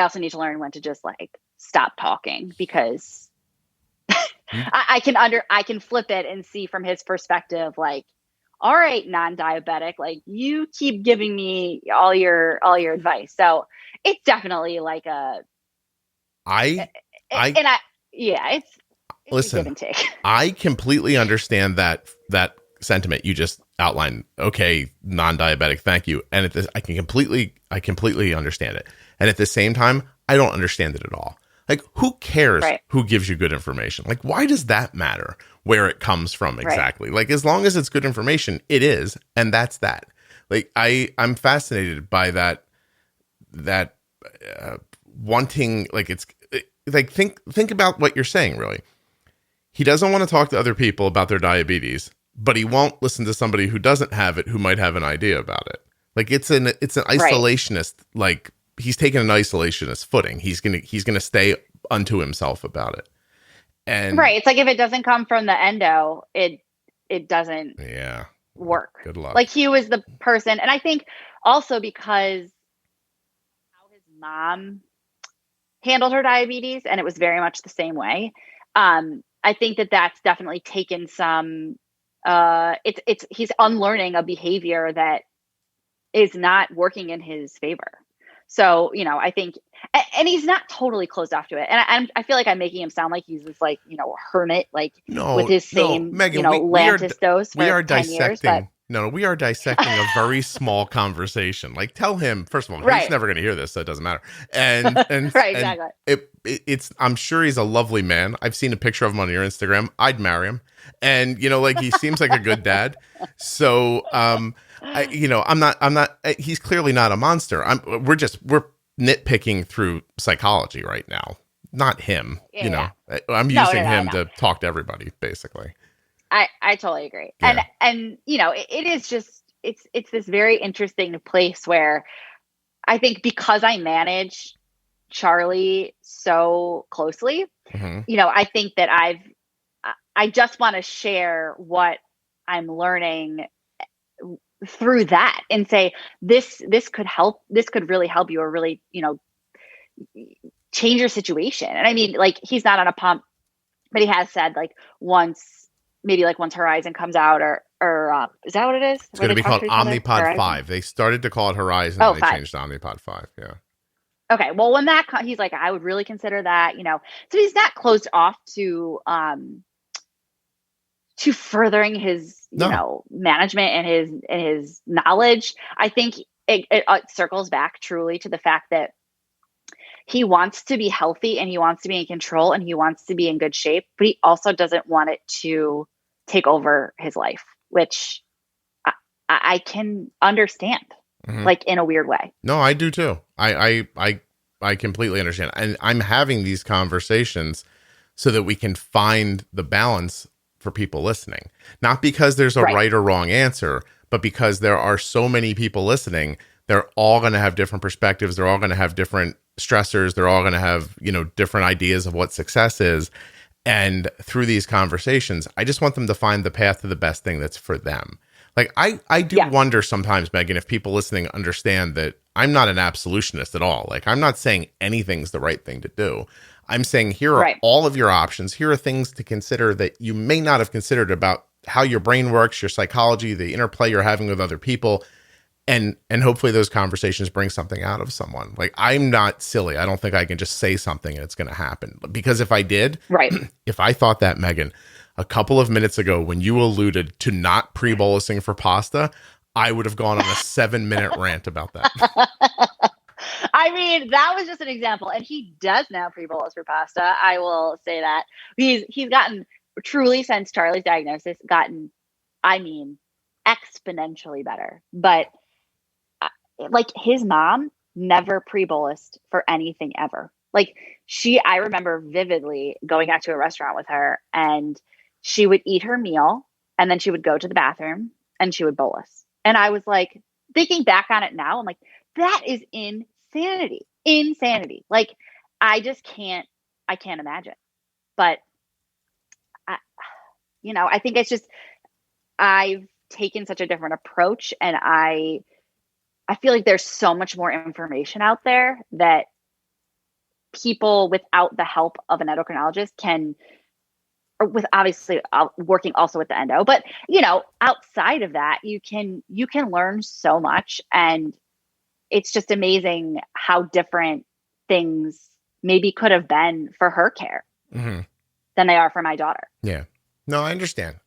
also need to learn when to just like stop talking, because I can flip it and see from his perspective, like, all right, non-diabetic, like you keep giving me all your advice. So it's definitely like a, I it's a listen, give and take. I completely understand that sentiment you just outlined. Okay, non-diabetic, thank you. And I completely understand it. And at the same time, I don't understand it at all. Like, who cares who gives you good information? Like, why does that matter where it comes from exactly? Like, as long as it's good information, it is, and that's that. Like, I'm fascinated by that wanting, like, it's like, think about what you're saying, really. He doesn't want to talk to other people about their diabetes, but he won't listen to somebody who doesn't have it, who might have an idea about it. Like, it's an isolationist, like, he's taking an isolationist footing. He's gonna stay unto himself about it. And it's like, if it doesn't come from the endo, it doesn't work. Good luck. Like, he was the person, and I think also because how his mom handled her diabetes, and it was very much the same way. I think that's definitely taken some. He's unlearning a behavior that is not working in his favor. So, I think, and he's not totally closed off to it. And I feel like I'm making him sound like he's this, like, hermit, like, with his same, Megan, Lantus dose for 10 years. But we are dissecting a very small conversation. Like, tell him, first of all, he's never going to hear this, so it doesn't matter. And exactly. It's I'm sure he's a lovely man. I've seen a picture of him on your Instagram. I'd marry him. And, like, he seems like a good dad. So, I'm not, he's clearly not a monster. We're nitpicking through psychology right now, not him. I'm using him to talk to everybody, basically. I totally agree. Yeah. And it is just, it's this very interesting place where I think, because I manage Charlie so closely, I think that I just want to share what I'm learning through that, and say, this could help, this could really help you, or really, change your situation. And I mean, like, he's not on a pump, but he has said, like, once Horizon comes out, or is that what it is? It's going to be called Omnipod 5. They started to call it Horizon, and they changed to Omnipod 5. Yeah. Okay. Well, when he's like, I would really consider that, so he's not closed off to furthering his, management and his knowledge. I think it circles back truly to the fact that he wants to be healthy, and he wants to be in control, and he wants to be in good shape, but he also doesn't want it to take over his life, which I can understand, like, in a weird way. No, I do too. I completely understand. And I'm having these conversations so that we can find the balance for people listening, not because there's a right or wrong answer, but because there are so many people listening. They're all going to have different perspectives. They're all going to have different stressors. They're all going to have, different ideas of what success is. And through these conversations, I just want them to find the path to the best thing that's for them. Like, I do wonder sometimes, Megan, if people listening understand that I'm not an absolutionist at all. Like, I'm not saying anything's the right thing to do. I'm saying, here are all of your options. Here are things to consider that you may not have considered about how your brain works, your psychology, the interplay you're having with other people. And hopefully those conversations bring something out of someone. Like, I'm not silly. I don't think I can just say something and it's going to happen. Because if I did, if I thought that, Megan, a couple of minutes ago when you alluded to not pre-bolusing for pasta, I would have gone on a 7-minute rant about that. I mean, that was just an example. And he does now pre-bolus for pasta. I will say that. He's gotten, truly, since Charlie's diagnosis, exponentially better. But like, his mom never pre-bolused for anything ever. Like, I remember vividly going out to a restaurant with her, and she would eat her meal, and then she would go to the bathroom and she would bolus. And I was like, thinking back on it now, I'm like, that is insanity. Like, I can't imagine. But I think it's just, I've taken such a different approach, and I feel like there's so much more information out there that people without the help of an endocrinologist can, or with obviously working also with the endo, but outside of that, you can learn so much. And it's just amazing how different things maybe could have been for her care than they are for my daughter. Yeah. No, I understand.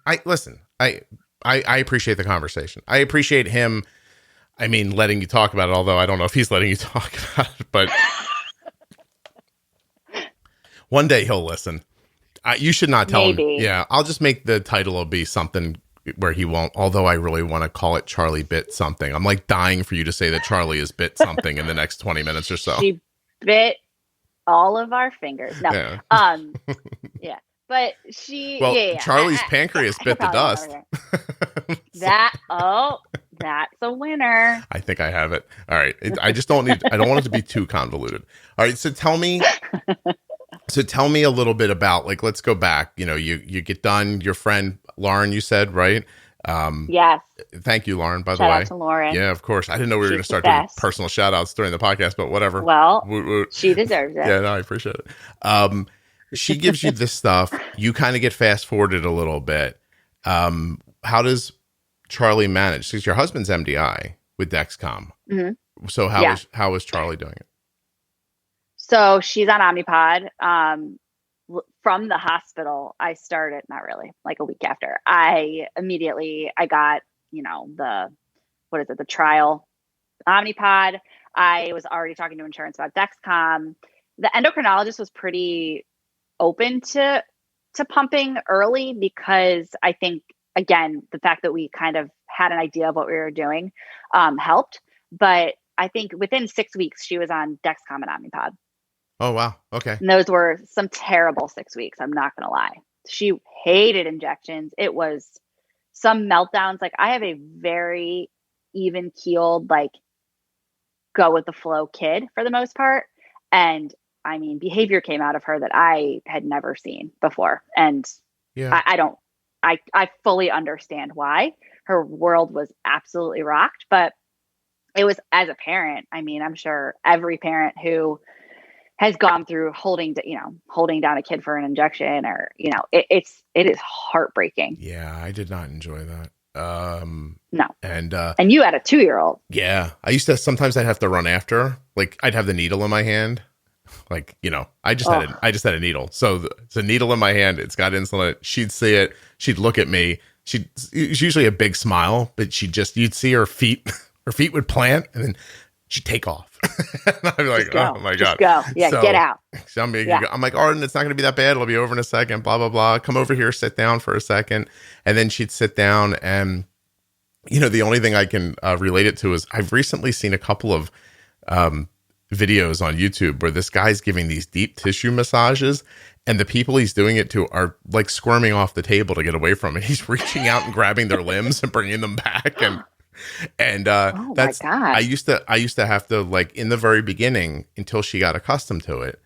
I appreciate the conversation. I appreciate him. I mean, letting you talk about it, although I don't know if he's letting you talk about it, but one day he'll listen. You should not tell him. Yeah. I'll just make the title will be something where he won't, although I really want to call it Charlie bit something. I'm like dying for you to say that Charlie has bit something in the next 20 minutes or so. She bit all of our fingers. No. Yeah. Yeah. But Charlie's pancreas bit the dust. That's a winner. I think I have it. All right. I don't want it to be too convoluted. All right. So tell me a little bit about, like, let's go back. You get done. Your friend Lauren, you said, right? Yes. Thank you, Lauren, by the way. Shout out to Lauren. Yeah, of course. I didn't know we were going to start doing personal shout outs during the podcast, but whatever. Well, she deserves it. Yeah, no, I appreciate it. She gives you this stuff. You kind of get fast forwarded a little bit. How does Charlie manage? Because your husband's MDI with Dexcom. Mm-hmm. So how is Charlie doing it? So she's on Omnipod. From the hospital, I started, not really, like a week after. I got, the trial Omnipod. I was already talking to insurance about Dexcom. The endocrinologist was pretty open to pumping early because I think, again, the fact that we kind of had an idea of what we were doing helped. But I think within 6 weeks, she was on Dexcom and Omnipod. Oh, wow. Okay. And those were some terrible 6 weeks. I'm not going to lie. She hated injections. It was some meltdowns. Like, I have a very even keeled, like, go with the flow kid for the most part. And I mean, behavior came out of her that I had never seen before. And yeah. I fully understand why. Her world was absolutely rocked, but it was, as a parent, I mean, I'm sure every parent who has gone through holding down a kid for an injection, or, it is heartbreaking. Yeah. I did not enjoy that. No. And you had a 2-year-old. Yeah. Sometimes I'd have to run after her. Like, I'd have the needle in my hand. Like, I just had a needle. So it's a needle in my hand. It's got insulin. She'd see it. She'd look at me. It's usually a big smile, but you'd see her feet would plant, and then she'd take off. And I'd be like, oh my God. Go. Yeah. So, get out. So I'm like, Arden, it's not going to be that bad. It'll be over in a second, blah, blah, blah. Come over here, sit down for a second. And then she'd sit down, and, the only thing I can relate it to is I've recently seen a couple of, videos on YouTube where this guy's giving these deep tissue massages, and the people he's doing it to are like squirming off the table to get away from it. He's reaching out and grabbing their limbs and bringing them back. And that's, my God. I used to have to, like, in the very beginning, until she got accustomed to it,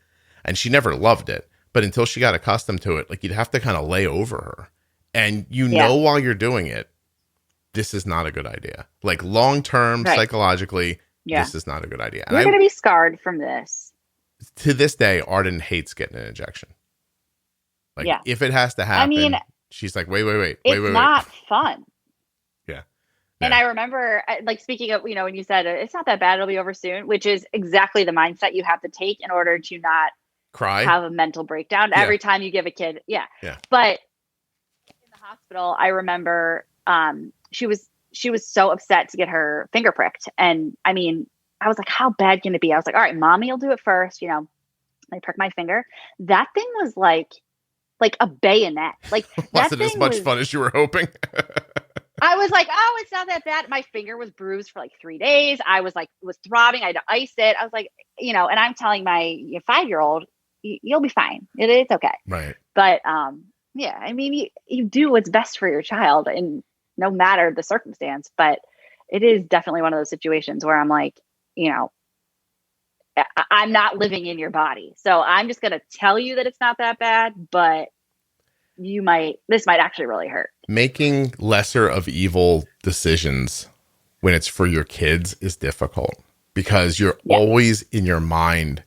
and she never loved it, but until she got accustomed to it, like, you'd have to kind of lay over her, and while you're doing it, this is not a good idea. Like, long-term, right. Psychologically, this is not a good idea. You're going to be scarred from this. To this day, Arden hates getting an injection. Like, if it has to happen, she's like, wait. It's not fun. Yeah. And I remember, like, speaking of, when you said, it's not that bad, it'll be over soon, which is exactly the mindset you have to take in order to not cry, have a mental breakdown every time you give a kid. Yeah. But in the hospital, I remember she was so upset to get her finger pricked. And I mean, I was like, how bad can it be? I was like, all right, mommy will do it first. I prick my finger. That thing was like a bayonet. Like, wasn't as much fun as you were hoping. I was like, oh, it's not that bad. My finger was bruised for like 3 days. I was throbbing. I had to ice it. I was like, and I'm telling my 5-year-old, you'll be fine. It's okay. Right. But yeah, I mean, you do what's best for your child, and no matter the circumstance. But it is definitely one of those situations where I'm like, I'm not living in your body, so I'm just going to tell you that it's not that bad, but this might actually really hurt. Making lesser of evil decisions when it's for your kids is difficult, because you're always in your mind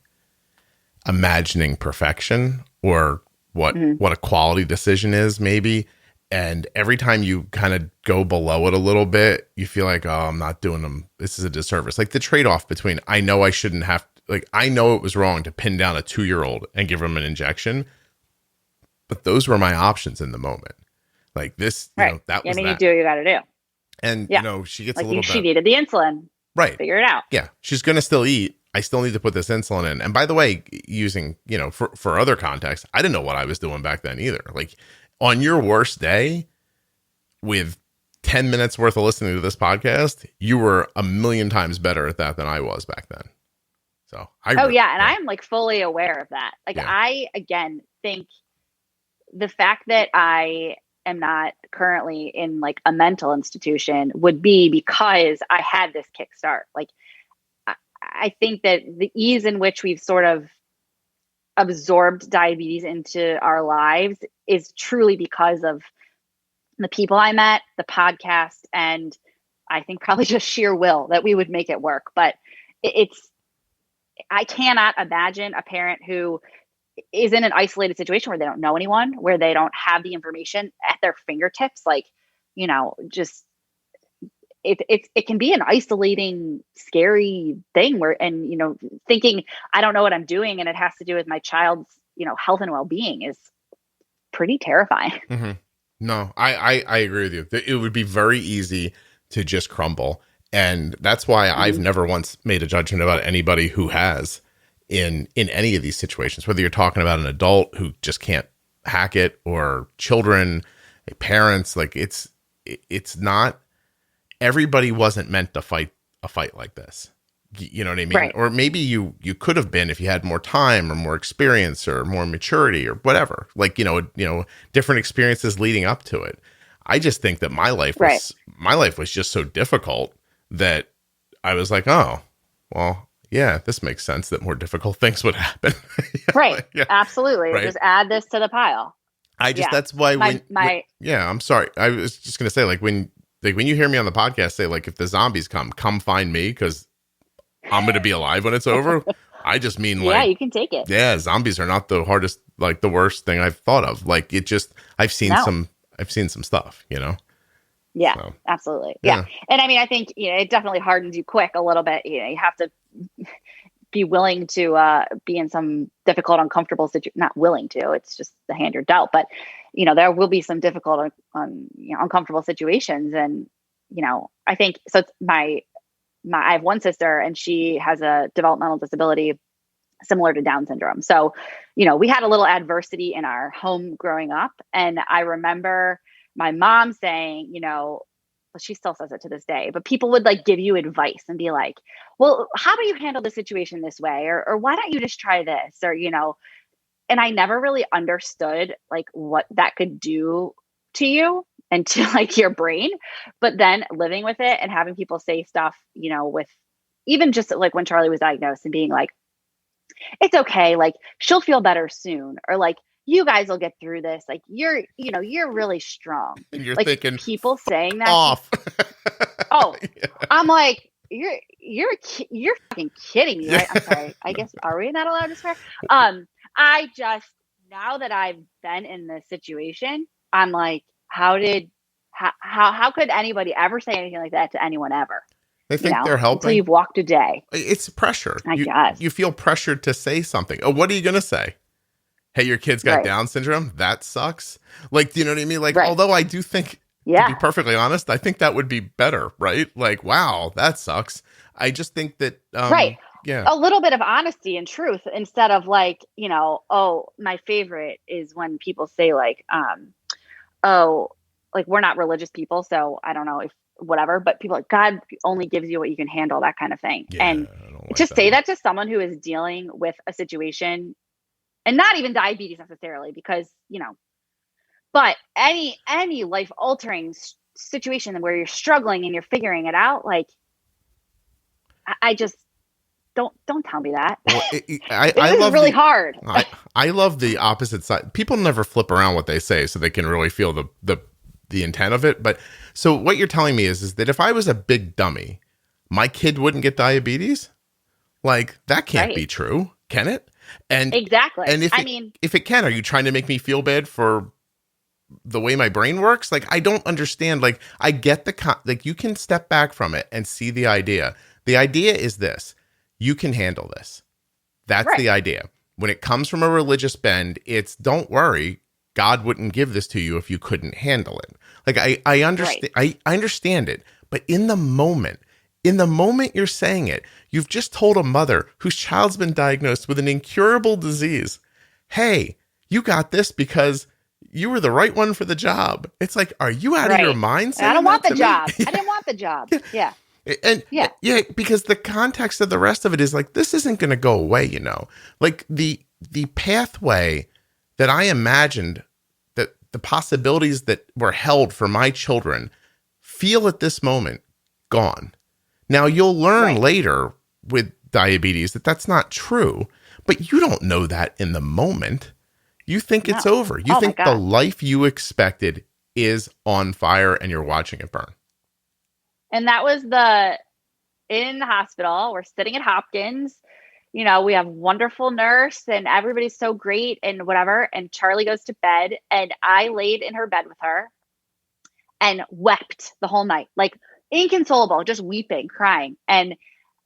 imagining perfection or what a quality decision is, maybe. And every time you kind of go below it a little bit, you feel like, oh, I'm not doing them. This is a disservice. Like the trade-off between, I know I shouldn't have, like, I know it was wrong to pin down a 2-year-old and give him an injection, but those were my options in the moment. Like this, you know, that was that. You do what you got to do. And, you know, she gets like a little bit. She needed the insulin. Right. Figure it out. Yeah. She's going to still eat. I still need to put this insulin in. And by the way, using, you know, for other contexts, I didn't know what I was doing back then either. Like on your worst day with 10 minutes worth of listening to this podcast, you were a million times better at that than I was back then. So and I'm like fully aware of that. Like I, again, think the fact that I am not currently in like a mental institution would be because I had this kickstart. Like, I think that the ease in which we've sort of absorbed diabetes into our lives is truly because of the people I met, the podcast, and I think probably just sheer will that we would make it work. But I cannot imagine a parent who is in an isolated situation where they don't know anyone, where they don't have the information at their fingertips. Like, you know, just it can be an isolating, scary thing where, and, you know, thinking I don't know what I'm doing and it has to do with my child's, you know, health and well-being is pretty terrifying. Mm-hmm. No, I agree with you. It would be very easy to just crumble. And that's why I've never once made a judgment about anybody who has in any of these situations, whether you're talking about an adult who just can't hack it or children, parents, like it's not, everybody wasn't meant to fight a fight like this. You know what I mean? Right. Or maybe you could have been if you had more time or more experience or more maturity or whatever, like, you know, different experiences leading up to it. I just think that my life was just so difficult that I was like, oh, well, yeah, this makes sense that more difficult things would happen. Right. Yeah. Absolutely. Right. Just add this to the pile. That's why I'm sorry. I was just going to say, like when you hear me on the podcast say, like, if the zombies come find me because I'm going to be alive when it's over. I just mean like, you can take it. Yeah. Zombies are not the hardest, like the worst thing I've thought of. Like it just, I've seen some stuff, you know? Yeah, so, absolutely. Yeah. And I mean, I think, you know, it definitely hardens you quick a little bit. You know, you have to be willing to be in some difficult, uncomfortable situation. Not willing to, it's just the hand you're dealt. But, you know, there will be some difficult, uncomfortable situations. And, you know, I think, so it's I have one sister and she has a developmental disability similar to Down syndrome. So, you know, we had a little adversity in our home growing up. And I remember my mom saying, you know, well, she still says it to this day, but people would like give you advice and be like, well, how do you handle the situation this way? Or why don't you just try this? Or, you know, and I never really understood like what that could do to you and to like your brain. But then living with it and having people say stuff, you know, with even just like when Charlie was diagnosed and being like, it's okay. Like she'll feel better soon. Or like, you guys will get through this. Like you're really strong. And you're like thinking people saying that. Off. Oh, yeah. I'm like, you're fucking kidding me, right? I'm sorry. I guess, are we not allowed to swear? I just, now that I've been in this situation, I'm like, how could anybody ever say anything like that to anyone ever? They think they're helping until you've walked a day. It's pressure. I guess you feel pressured to say something. Oh, what are you going to say? Hey, your kid's got Down syndrome. That sucks. Like, do you know what I mean? Like, although I do think, to be perfectly honest, I think that would be better, right? Like, wow, that sucks. I just think that, yeah, a little bit of honesty and truth instead of like, you know, oh, my favorite is when people say like, oh, like we're not religious people, so I don't know if whatever, but people like God only gives you what you can handle, that kind of thing. Yeah, and to say that to someone who is dealing with a situation. And not even diabetes necessarily, because, you know, but any life altering situation where you're struggling and you're figuring it out, like, I just don't tell me that. Well, I love really hard. I love the opposite side. People never flip around what they say so they can really feel the intent of it. But so what you're telling me is that if I was a big dummy, my kid wouldn't get diabetes? Like, that can't be true, can it? And exactly. And if it can, are you trying to make me feel bad for the way my brain works. Like, I don't understand. Like, I get like, you can step back from it and see the idea. The idea is this: you can handle this. That's Right. the idea. When it comes from a religious bend, it's don't worry, God wouldn't give this to you if you couldn't handle it. Like, I understand, I understand it, but in the moment you're saying it, you've just told a mother whose child's been diagnosed with an incurable disease, hey, you got this because you were the right one for the job. It's like, are you out of your mind? I don't want the job. I didn't want the job. Yeah. And because the context of the rest of it is like, this isn't going to go away, you know, like the pathway that I imagined, that the possibilities that were held for my children feel at this moment gone. Now you'll learn later with diabetes that that's not true, but you don't know that in the moment. You think it's over. You think the life you expected is on fire and you're watching it burn. And that was in the hospital. We're sitting at Hopkins. You know, we have wonderful nurse and everybody's so great and whatever. And Charlie goes to bed and I laid in her bed with her and wept the whole night, like inconsolable, just weeping, crying. And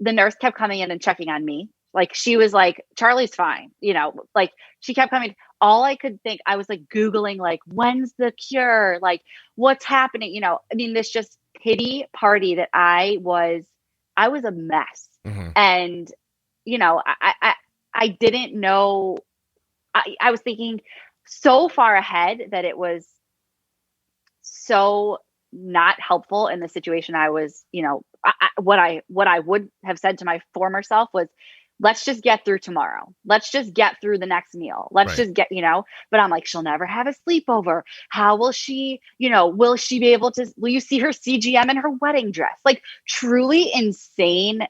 the nurse kept coming in and checking on me. Like, she was like, Charlie's fine. You know, like, she kept coming. All I could think, I was like Googling, like, when's the cure? Like, what's happening? You know, I mean, this just pity party that I was a mess. Mm-hmm. And, you know, I didn't know, I was thinking so far ahead that it was so not helpful in the situation I was, you know, what I would have said to my former self was, let's just get through tomorrow. Let's just get through the next meal. Let's just get, you know, but I'm like, she'll never have a sleepover. How will she, you know, will she be able to, will you see her CGM in her wedding dress? Like, truly insane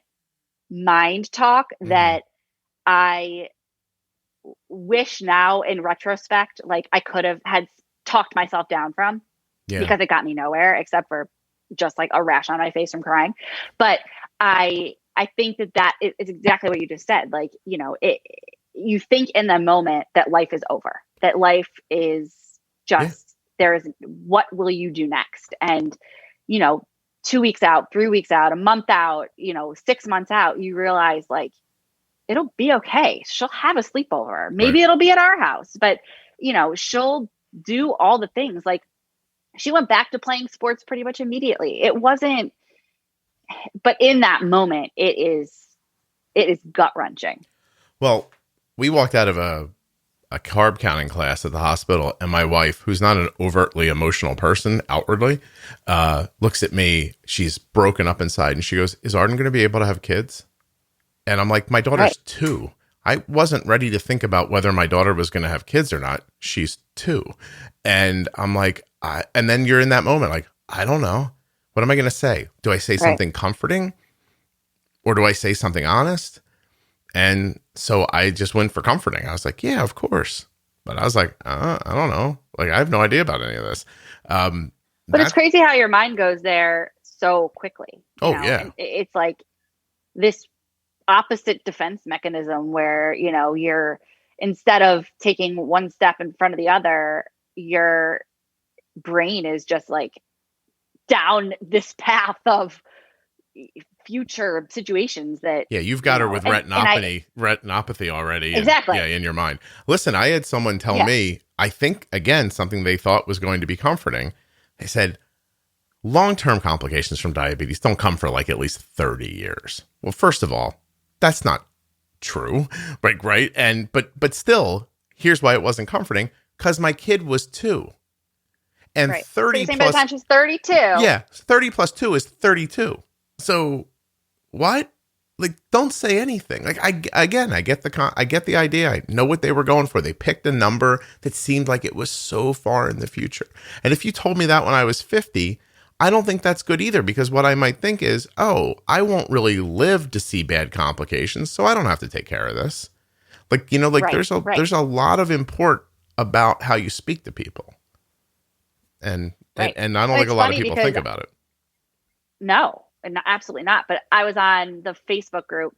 mind talk that I wish now in retrospect, like, I could have had talked myself down from, because it got me nowhere except for just like a rash on my face from crying. But I think that is exactly what you just said. Like, you know, you think in the moment that life is over, that life is just, what will you do next? And, you know, 2 weeks out, 3 weeks out, a month out, you know, 6 months out, you realize, like, it'll be okay. She'll have a sleepover. Maybe it'll be at our house, but, you know, she'll do all the things. Like, she went back to playing sports pretty much immediately. It wasn't, but in that moment, it is gut wrenching. Well, we walked out of a carb counting class at the hospital, and my wife, who's not an overtly emotional person outwardly, looks at me. She's broken up inside, and she goes, "Is Arden going to be able to have kids?" And I'm like, "My daughter's 2. I wasn't ready to think about whether my daughter was going to have kids or not. She's 2. And I'm like, and then you're in that moment, like, I don't know. What am I going to say? Do I say something comforting, or do I say something honest? And so I just went for comforting. I was like, yeah, of course. But I was like, I don't know. Like, I have no idea about any of this. But it's crazy how your mind goes there so quickly. Oh, know? Yeah. And it's like this opposite defense mechanism where, you know, you're, instead of taking one step in front of the other, your brain is just like down this path of future situations that you've got her with retinopathy already. Exactly. In your mind. Listen, I had someone tell me, I think, again, something they thought was going to be comforting. They said, long-term complications from diabetes don't come for like at least 30 years. Well, first of all, that's not true, right? And but still, here's why it wasn't comforting, because my kid was 2. And 30 so plus, by the time she's 32. Yeah, 30 plus 2 is 32. So what? Like, don't say anything. Like, I get the idea. I know what they were going for. They picked a number that seemed like it was so far in the future. And if you told me that when I was 50, I don't think that's good either, because what I might think is, oh, I won't really live to see bad complications, so I don't have to take care of this. Like, you know, like there's a lot of import about how you speak to people. And I don't think a lot of people think about it. No, absolutely not. But I was on the Facebook group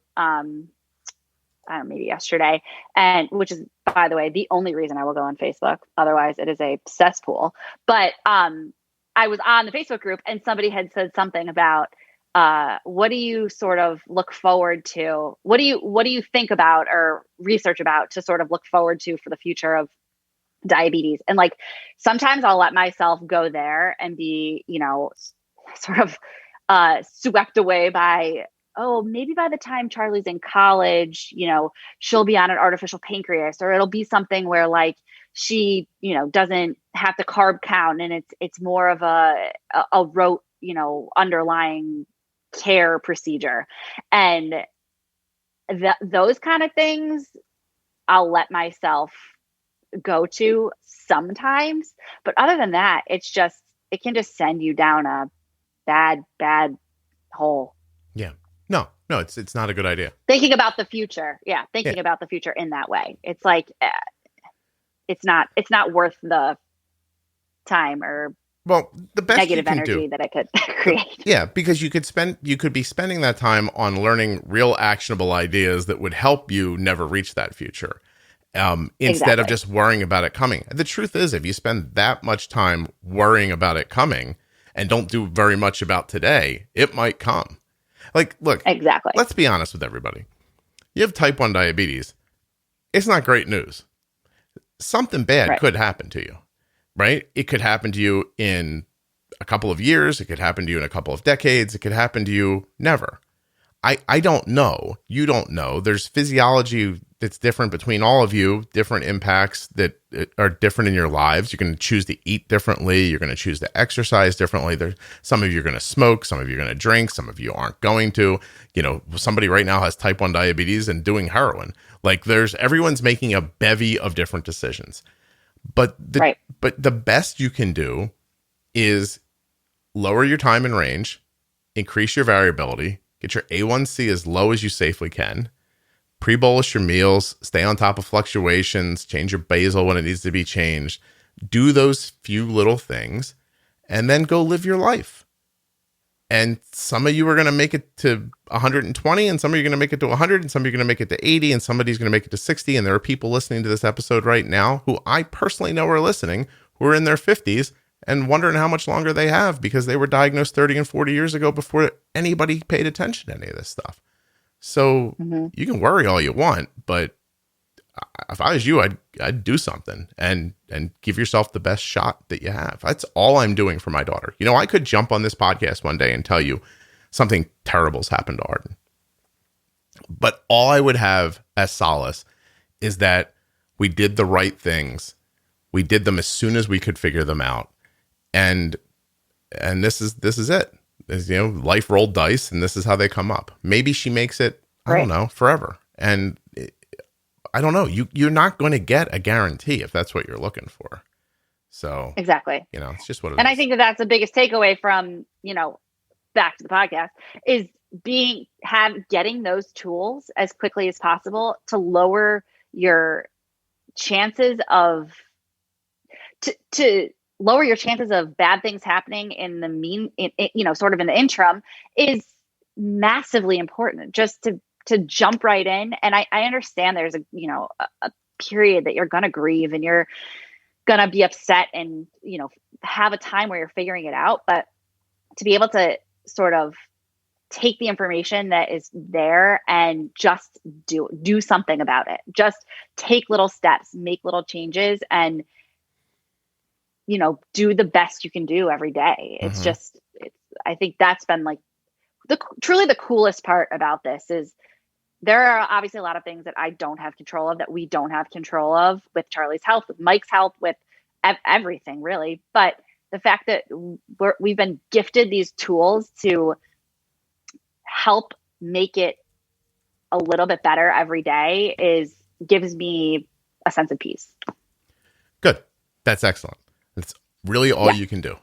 I don't know, maybe yesterday, and which is, by the way, the only reason I will go on Facebook. Otherwise, it is a cesspool. But I was on the Facebook group, and somebody had said something about what do you sort of look forward to? What do you think about or research about to sort of look forward to for the future of diabetes? And like, sometimes I'll let myself go there and be, sort of swept away by, oh, maybe by the time Charlie's in college, she'll be on an artificial pancreas, or it'll be something where like she, doesn't have to carb count, and it's more of a rote, underlying care procedure. And those kind of things I'll let myself go to sometimes. But other than that, it can just send you down a bad hole. Yeah. No, it's not a good idea. Thinking about the future. Yeah. Thinking about the future in that way. It's like, it's not worth the time or the best negative energy that I could create. Yeah, because you could be spending that time on learning real actionable ideas that would help you never reach that future, instead of just worrying about it coming. The truth is, if you spend that much time worrying about it coming and don't do very much about today, it might come. Like, look, exactly. Let's be honest with everybody. You have type 1 diabetes. It's not great news. Something bad could happen to you. Right? It could happen to you in a couple of years. It could happen to you in a couple of decades. It could happen to you never. I don't know. You don't know. There's physiology that's different between all of you, different impacts that are different in your lives. You're going to choose to eat differently. You're going to choose to exercise differently. There's some of you are going to smoke. Some of you are going to drink. Some of you aren't going to. Somebody right now has type 1 diabetes and doing heroin. Like everyone's making a bevy of different decisions. But the best you can do is lower your time in range, increase your variability, get your A1C as low as you safely can, pre-bolus your meals, stay on top of fluctuations, change your basal when it needs to be changed, do those few little things, and then go live your life. And some of you are going to make it to 120, and some of you are going to make it to 100, and some of you are going to make it to 80, and somebody's going to make it to 60. And there are people listening to this episode right now who I personally know are listening, who are in their 50s and wondering how much longer they have because they were diagnosed 30 and 40 years ago before anybody paid attention to any of this stuff. So you can worry all you want, but if I was you, I'd do something and give yourself the best shot that you have. That's all I'm doing for my daughter. I could jump on this podcast one day and tell you something terrible's happened to Arden. But all I would have as solace is that we did the right things. We did them as soon as we could figure them out. And this is it. Life rolled dice, and this is how they come up. Maybe she makes it, I don't know, forever. And I don't know. You're not going to get a guarantee if that's what you're looking for. So exactly, it's just what it is. And I think that that's the biggest takeaway from, back to the podcast is getting those tools as quickly as possible to lower your chances of to lower your chances of bad things happening in the sort of in the interim is massively important. Just to jump right in. And I understand there's a period that you're going to grieve and you're going to be upset and, have a time where you're figuring it out. But to be able to sort of take the information that is there and just do something about it, just take little steps, make little changes, and, do the best you can do every day. It's I think that's been like truly the coolest part about this is there are obviously a lot of things that I don't have control of, that we don't have control of with Charlie's health, with Mike's health, with everything really. But the fact that we've been gifted these tools to help make it a little bit better every day gives me a sense of peace. Good. That's excellent. That's really all you can do.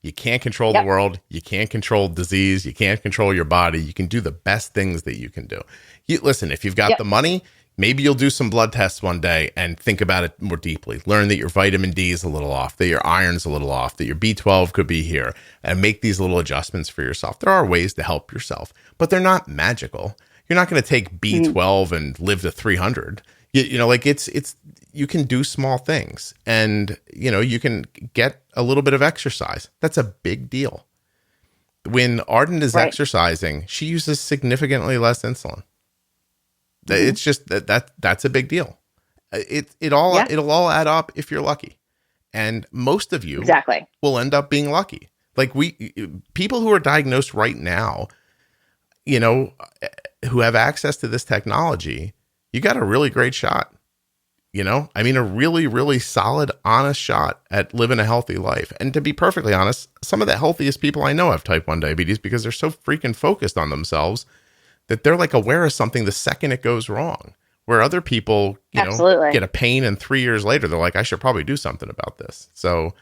You can't control the world. You can't control disease. You can't control your body. You can do the best things that you can do. Listen, if you've got the money, maybe you'll do some blood tests one day and think about it more deeply. Learn that your vitamin D is a little off, that your iron's a little off, that your B12 could be here, and make these little adjustments for yourself. There are ways to help yourself, but they're not magical. You're not going to take B12 and live to 300. You know, like it's you can do small things, and you know, you can get a little bit of exercise. That's a big deal. When Arden is exercising, she uses significantly less insulin. It's just that's a big deal. It'll all add up if you're lucky, and most of you will end up being lucky. Like people who are diagnosed right now, you know, who have access to this technology, you got a really great shot. You know, I mean, a really, really solid, honest shot at living a healthy life. And to be perfectly honest, some of the healthiest people I know have type 1 diabetes because they're so freaking focused on themselves that they're like aware of something the second it goes wrong. Where other people, you know, get a pain and 3 years later, they're like, I should probably do something about this. So,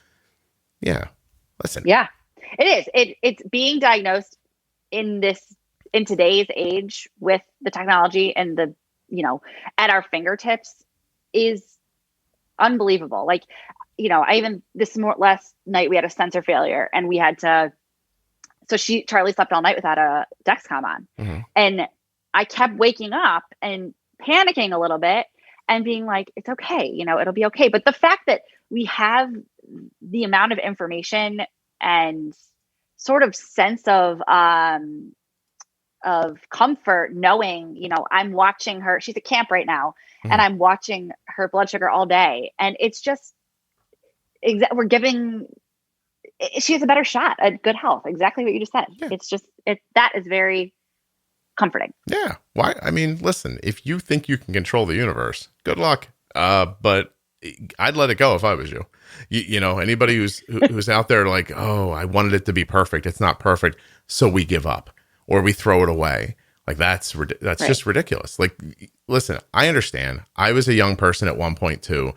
yeah, listen. Yeah, it is. It's being diagnosed in today's age with the technology and the, you know, at our fingertips is unbelievable. Like, you know, last night we had a sensor failure and we had to, Charlie slept all night without a Dexcom on. Mm-hmm. And I kept waking up and panicking a little bit and being like, it's okay, you know, it'll be okay. But the fact that we have the amount of information and sort of sense of comfort knowing, you know, I'm watching her, she's at camp right now, and I'm watching her blood sugar all day. And it's just, she has a better shot at good health. Exactly what you just said. Yeah. It's just, that is very comforting. Yeah. Why? I mean, listen, if you think you can control the universe, good luck. But I'd let it go if I was you. You know, anybody who's out there like, oh, I wanted it to be perfect. It's not perfect. So we give up or we throw it away. Like that's just ridiculous. Like, listen, I understand. I was a young person at one point too.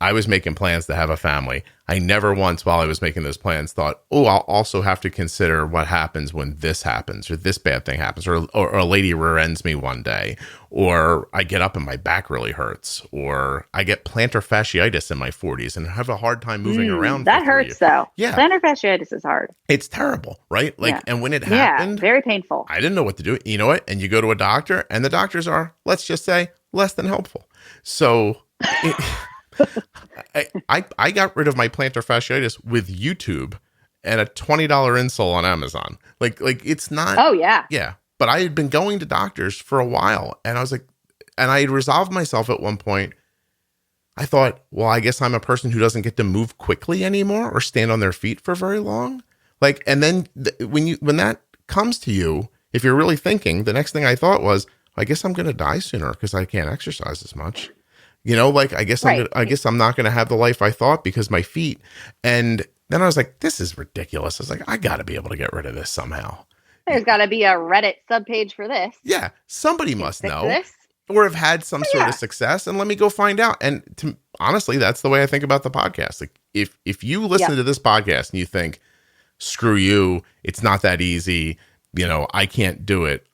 I was making plans to have a family. I never once, while I was making those plans, thought, oh, I'll also have to consider what happens when this happens or this bad thing happens or a lady rear ends me one day, or I get up and my back really hurts, or I get plantar fasciitis in my 40s and have a hard time moving around. That hurts though. Yeah. Plantar fasciitis is hard. It's terrible, right? Like, and when it happened, very painful. I didn't know what to do. You know what? And you go to a doctor and the doctors are, let's just say, less than helpful. So I got rid of my plantar fasciitis with YouTube and a $20 insole on Amazon. Like it's not. Oh yeah. Yeah. But I had been going to doctors for a while and I was like, and I had resolved myself at one point. I thought, well, I guess I'm a person who doesn't get to move quickly anymore or stand on their feet for very long. Like, and then when that comes to you, if you're really thinking, the next thing I thought was, I guess I'm going to die sooner because I can't exercise as much. You know, like, I guess I'm not going to have the life I thought because my feet. And then I was like, this is ridiculous. I was like, I got to be able to get rid of this somehow. There's got to be a Reddit subpage for this. Yeah. Somebody must know or have had some sort of success, and let me go find out. And honestly, that's the way I think about the podcast. Like if you listen to this podcast and you think, screw you, it's not that easy, you know, I can't do it.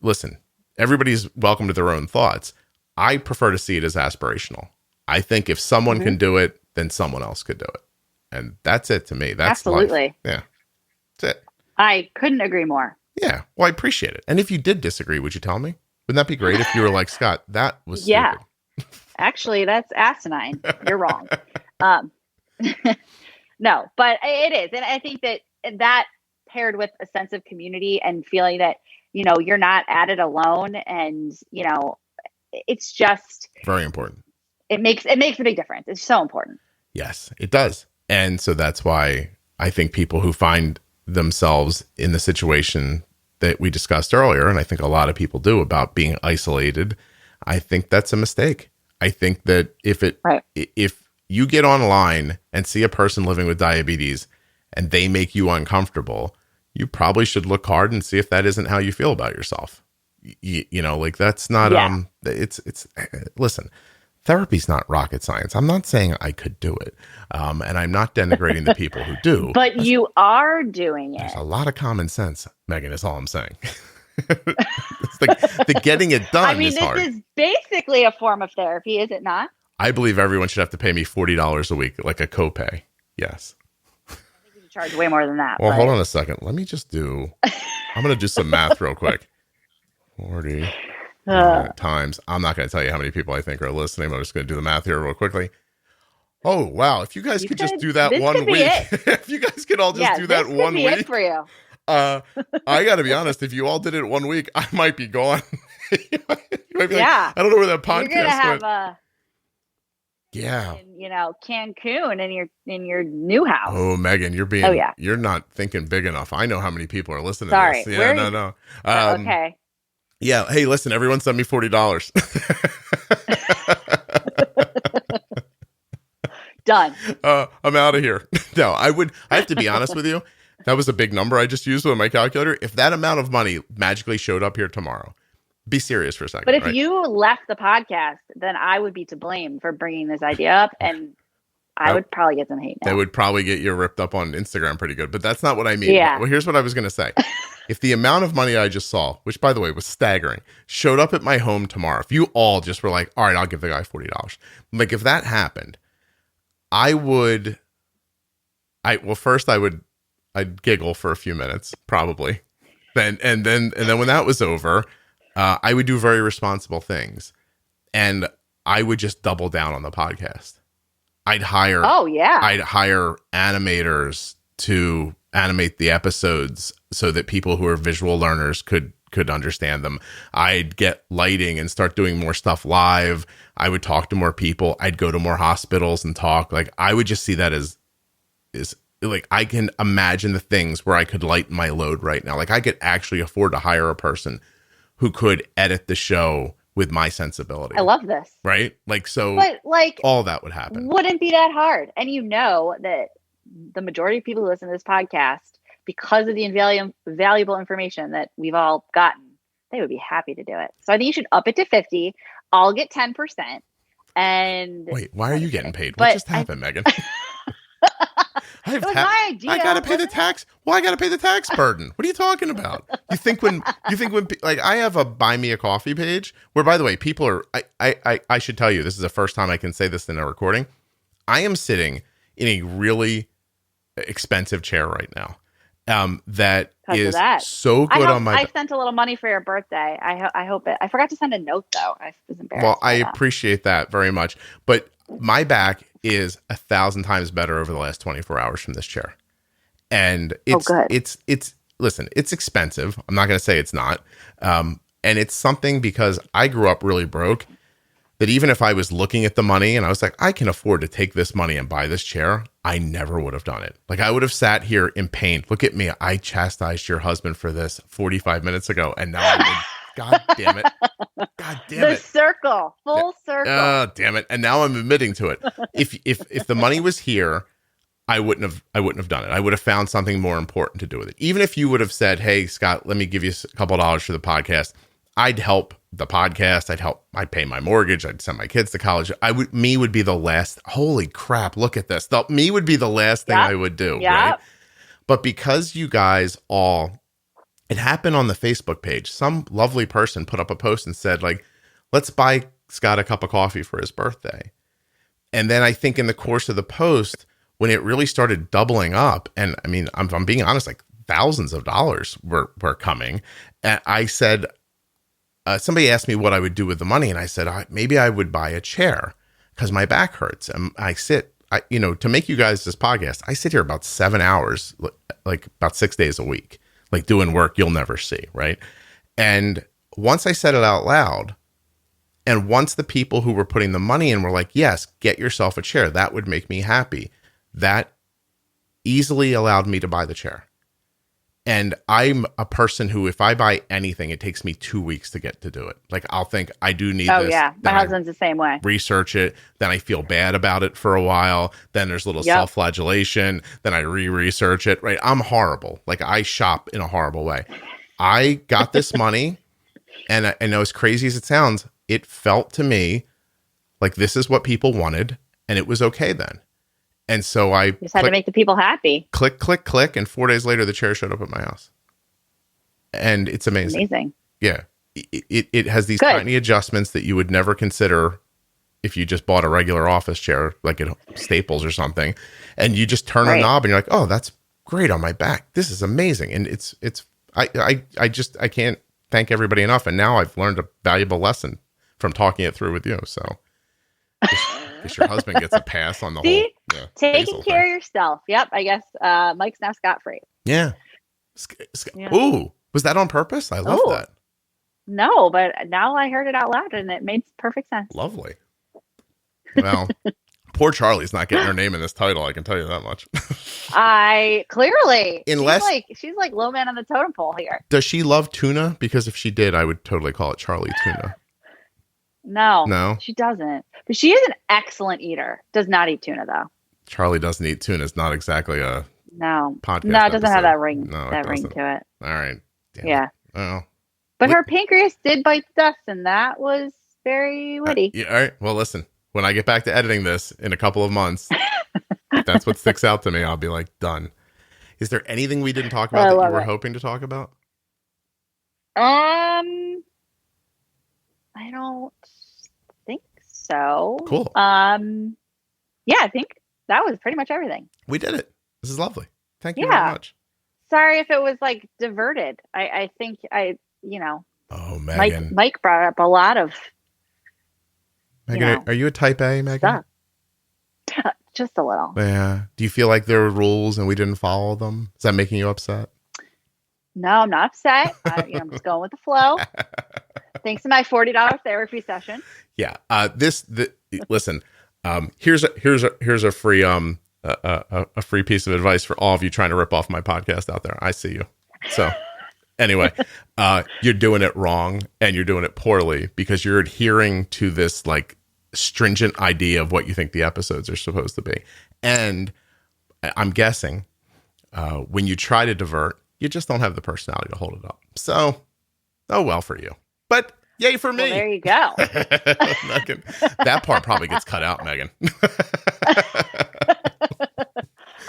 Listen, everybody's welcome to their own thoughts. I prefer to see it as aspirational. I think if someone can do it, then someone else could do it. And that's it to me. That's absolutely life. Yeah. That's it. I couldn't agree more. Yeah. Well, I appreciate it. And if you did disagree, would you tell me? Wouldn't that be great if you were like, Scott, that was stupid. Actually, that's asinine. You're wrong. No, but it is. And I think that paired with a sense of community and feeling that, you know, you're not at it alone, and, you know, it's just very important. It makes a big difference. It's so important. Yes, it does. And so that's why I think people who find themselves in the situation that we discussed earlier, and I think a lot of people do, about being isolated, I think that's a mistake. I think that if you get online and see a person living with diabetes and they make you uncomfortable, you probably should look hard and see if that isn't how you feel about yourself. You know, like that's not, listen, therapy's not rocket science. I'm not saying I could do it. And I'm not denigrating the people who do. But you are doing it. There's a lot of common sense, Megan, is all I'm saying. It's like the getting it done is hard. This is basically a form of therapy, is it not? I believe everyone should have to pay me $40 a week, like a copay. Yes. I think you should charge way more than that. Well, hold on a second. Let me just I'm going to do some math real quick. 40 times. I'm not going to tell you how many people I think are listening. I'm just going to do the math here real quickly. Oh, wow. If you guys could just do that 1 week. If you guys could all just do that 1 week. It for you. I got to be honest. If you all did it 1 week, I might be gone. You might be like, I don't know where that podcast You're gonna have in, Cancun in your new house. Oh, Megan, you're not thinking big enough. I know how many people are listening Sorry. to this. Yeah, no. Okay. Yeah. Hey, listen, everyone send me $40. Done. I'm out of here. No, I have to be honest with you. That was a big number I just used with my calculator. If that amount of money magically showed up here tomorrow, be serious for a second. But if you left the podcast, then I would be to blame for bringing this idea up, and I would probably get some hate now. That would probably get you ripped up on Instagram pretty good, but that's not what I mean. Yeah. Well, here's what I was going to say. If the amount of money I just saw, which by the way was staggering, showed up at my home tomorrow, if you all just were like, all right, I'll give the guy $40. Like if that happened, I'd giggle for a few minutes, probably. And then when that was over, I would do very responsible things, and I would just double down on the podcast. I'd hire animators to animate the episodes so that people who are visual learners could understand them. I'd get lighting and start doing more stuff live. I would talk to more people. I'd go to more hospitals and talk. Like I would just see that as like I can imagine the things where I could lighten my load right now. Like I could actually afford to hire a person who could edit the show with my sensibility. I love this. Right? Like, so but like all that would happen. Wouldn't be that hard. And you know that the majority of people who listen to this podcast, because of the valuable information that we've all gotten, they would be happy to do it. So I think you should up it to 50. I'll get 10%. And wait, why are you getting paid? What just happened, Megan? It was my idea. I gotta pay the tax. Well, I gotta pay the tax burden. What are you talking about? You think when like I have a buy me a coffee page where, by the way, people are. I should tell you, this is the first time I can say this in a recording. I am sitting in a really expensive chair right now. That is so good on my. I sent a little money for your birthday. I hope it. I forgot to send a note though. I was embarrassed. Well, I appreciate that very much, but my back is 1,000 times better over the last 24 hours from this chair. And it's listen, it's expensive. I'm not going to say it's not. And it's something because I grew up really broke that even if I was looking at the money and I was like, I can afford to take this money and buy this chair, I never would have done it. Like I would have sat here in pain. Look at me. I chastised your husband for this 45 minutes ago. And now God damn it. God damn it. The circle. Full circle. Oh, damn it. And now I'm admitting to it. If the money was here, I wouldn't have done it. I would have found something more important to do with it. Even if you would have said, hey, Scott, let me give you a couple of dollars for the podcast. I'd help the podcast. I'd pay my mortgage. I'd send my kids to college. Me would be the last. Holy crap. Look at this. Me would be the last thing I would do. Yep. Right? But because you guys all, it happened on the Facebook page. Some lovely person put up a post and said, like, let's buy Scott a cup of coffee for his birthday. And then I think in the course of the post, when it really started doubling up, and I mean, I'm being honest, like thousands of dollars were coming. And I said, somebody asked me what I would do with the money. And I said, maybe I would buy a chair because my back hurts. And to make you guys this podcast, I sit here about 7 hours, like about 6 days a week, like doing work you'll never see. Right. And once I said it out loud, and once the people who were putting the money in were like, yes, get yourself a chair, that would make me happy. That easily allowed me to buy the chair. And I'm a person who, if I buy anything, it takes me 2 weeks to get to do it. Like I'll think I do need this. Oh yeah, my husband's the same way. Research it. Then I feel bad about it for a while. Then there's a little self-flagellation. Then I research it. Right. I'm horrible. Like I shop in a horrible way. I got this money, and I know as crazy as it sounds, it felt to me like this is what people wanted, and it was okay then. And so I just had to make the people happy. Click, click, click. And 4 days later, the chair showed up at my house. And it's amazing. Amazing. Yeah. It has these tiny adjustments that you would never consider if you just bought a regular office chair, like at Staples or something. And you just turn a knob and you're like, oh, that's great on my back. This is amazing. And I can't thank everybody enough. And now I've learned a valuable lesson from talking it through with you. So guess your husband gets a pass on the whole taking care of yourself. Yep. I guess Mike's now scot-free. Yeah. Ooh, was that on purpose? I love that. No, but now I heard it out loud and it made perfect sense. Lovely. Well, poor Charlie's not getting her name in this title. I can tell you that much. Clearly, unless she's like low man on the totem pole here. Does she love tuna? Because if she did, I would totally call it Charlie Tuna. No, she doesn't. But she is an excellent eater. Does not eat tuna though. Charlie doesn't eat tuna. It's not exactly a podcast. No, it doesn't have that ring. No, ring to it. All right. Damn. Yeah. Oh. But her pancreas did bite the dust, and that was very witty. Yeah, all right. Well, listen. When I get back to editing this in a couple of months, if that's what sticks out to me, I'll be like, done. Is there anything we didn't talk about that you were hoping to talk about? I don't think so. Cool. Yeah, I think that was pretty much everything. We did it. This is lovely. Thank you very much. Sorry if it was like diverted. I think Oh, Megan. Mike brought up a lot of. Megan, are you a type A, Megan? Just a little. Yeah. Do you feel like there were rules and we didn't follow them? Is that making you upset? No, I'm not upset. I'm just going with the flow. Thanks to my $40 therapy session. Yeah. Listen. Here's a free a free piece of advice for all of you trying to rip off my podcast out there. I see you. So anyway, you're doing it wrong and you're doing it poorly because you're adhering to this like stringent idea of what you think the episodes are supposed to be. And I'm guessing when you try to divert, you just don't have the personality to hold it up. So, oh well for you. But yay for me. Well, there you go. Megan, that part probably gets cut out, Megan.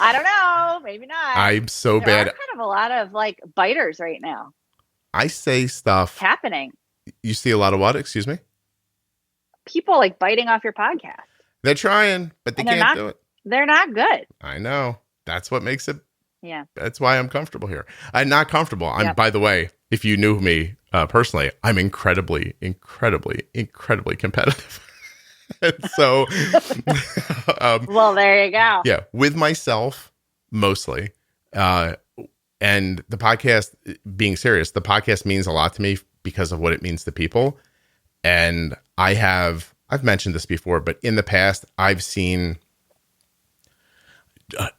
I don't know. Maybe not. I'm so there bad. Are kind of a lot of like biters right now. I say stuff. It's happening. You see a lot of what? Excuse me? People like biting off your podcast. They're trying, but they can't do it. They're not good. I know. That's what makes it. Yeah. That's why I'm comfortable here. I'm not comfortable. By the way, if you knew me personally, I'm incredibly, incredibly, incredibly competitive. And so, well, there you go. Yeah, with myself mostly, and the podcast. Being serious, the podcast means a lot to me because of what it means to people. And I've mentioned this before, but in the past, I've seen.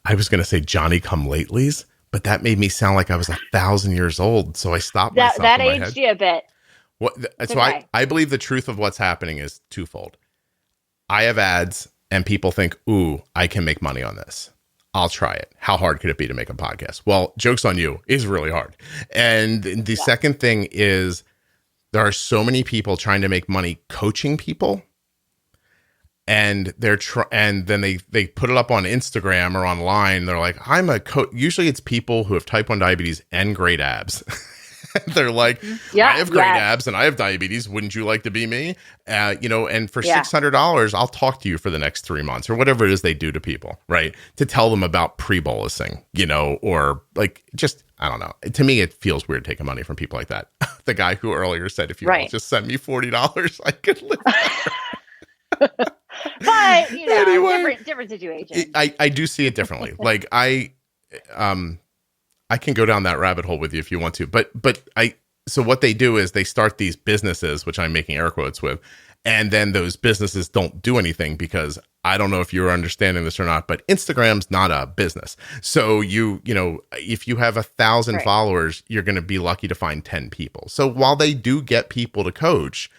I was going to say Johnny come latelys, but that made me sound like I was 1,000 years old. So I stopped myself. That aged you a bit. So I believe the truth of what's happening is twofold. I have ads and people think, ooh, I can make money on this. I'll try it. How hard could it be to make a podcast? Well, joke's on you. It's really hard. And the second thing is there are so many people trying to make money coaching people. And and then they put it up on Instagram or online. They're like, I'm a coach. Usually it's people who have type 1 diabetes and great abs. They're like, I have great abs and I have diabetes. Wouldn't you like to be me? And for $600, I'll talk to you for the next 3 months or whatever it is they do to people, right? To tell them about pre-bolusing, or like, just, I don't know. To me, it feels weird taking money from people like that. The guy who earlier said, if you will just send me $40, I could live there. But, anyway, different situation. I do see it differently. Like I can go down that rabbit hole with you if you want to, so what they do is they start these businesses, which I'm making air quotes with, and then those businesses don't do anything because I don't know if you're understanding this or not, but Instagram's not a business. So if you have 1,000 followers, you're going to be lucky to find 10 people. So while they do get people to coach,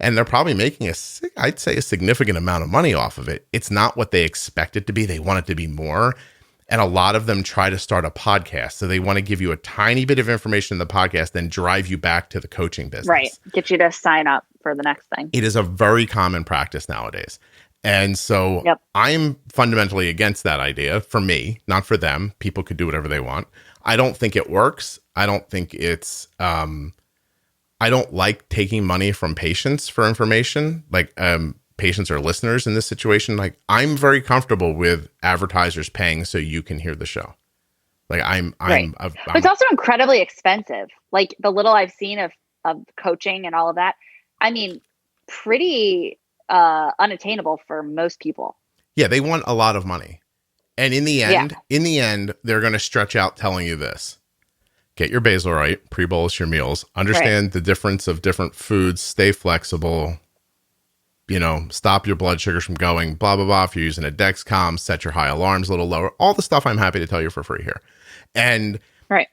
and they're probably making I'd say a significant amount of money off of it, it's not what they expect it to be. They want it to be more. And a lot of them try to start a podcast. So they want to give you a tiny bit of information in the podcast, then drive you back to the coaching business. Right. Get you to sign up for the next thing. It is a very common practice nowadays. And so I'm fundamentally against that idea for me, not for them. People could do whatever they want. I don't think it works. I don't think it's, I don't like taking money from patients for information. Like, patients or listeners in this situation, like I'm very comfortable with advertisers paying so you can hear the show. Like but it's also incredibly expensive. Like the little I've seen of coaching and all of that, I mean, pretty unattainable for most people. Yeah, they want a lot of money. And in the end, they're going to stretch out telling you this. Get your basal right, pre-bolus your meals, understand the difference of different foods, stay flexible, stop your blood sugars from going, blah, blah, blah. If you're using a Dexcom, set your high alarms a little lower. All the stuff I'm happy to tell you for free here. And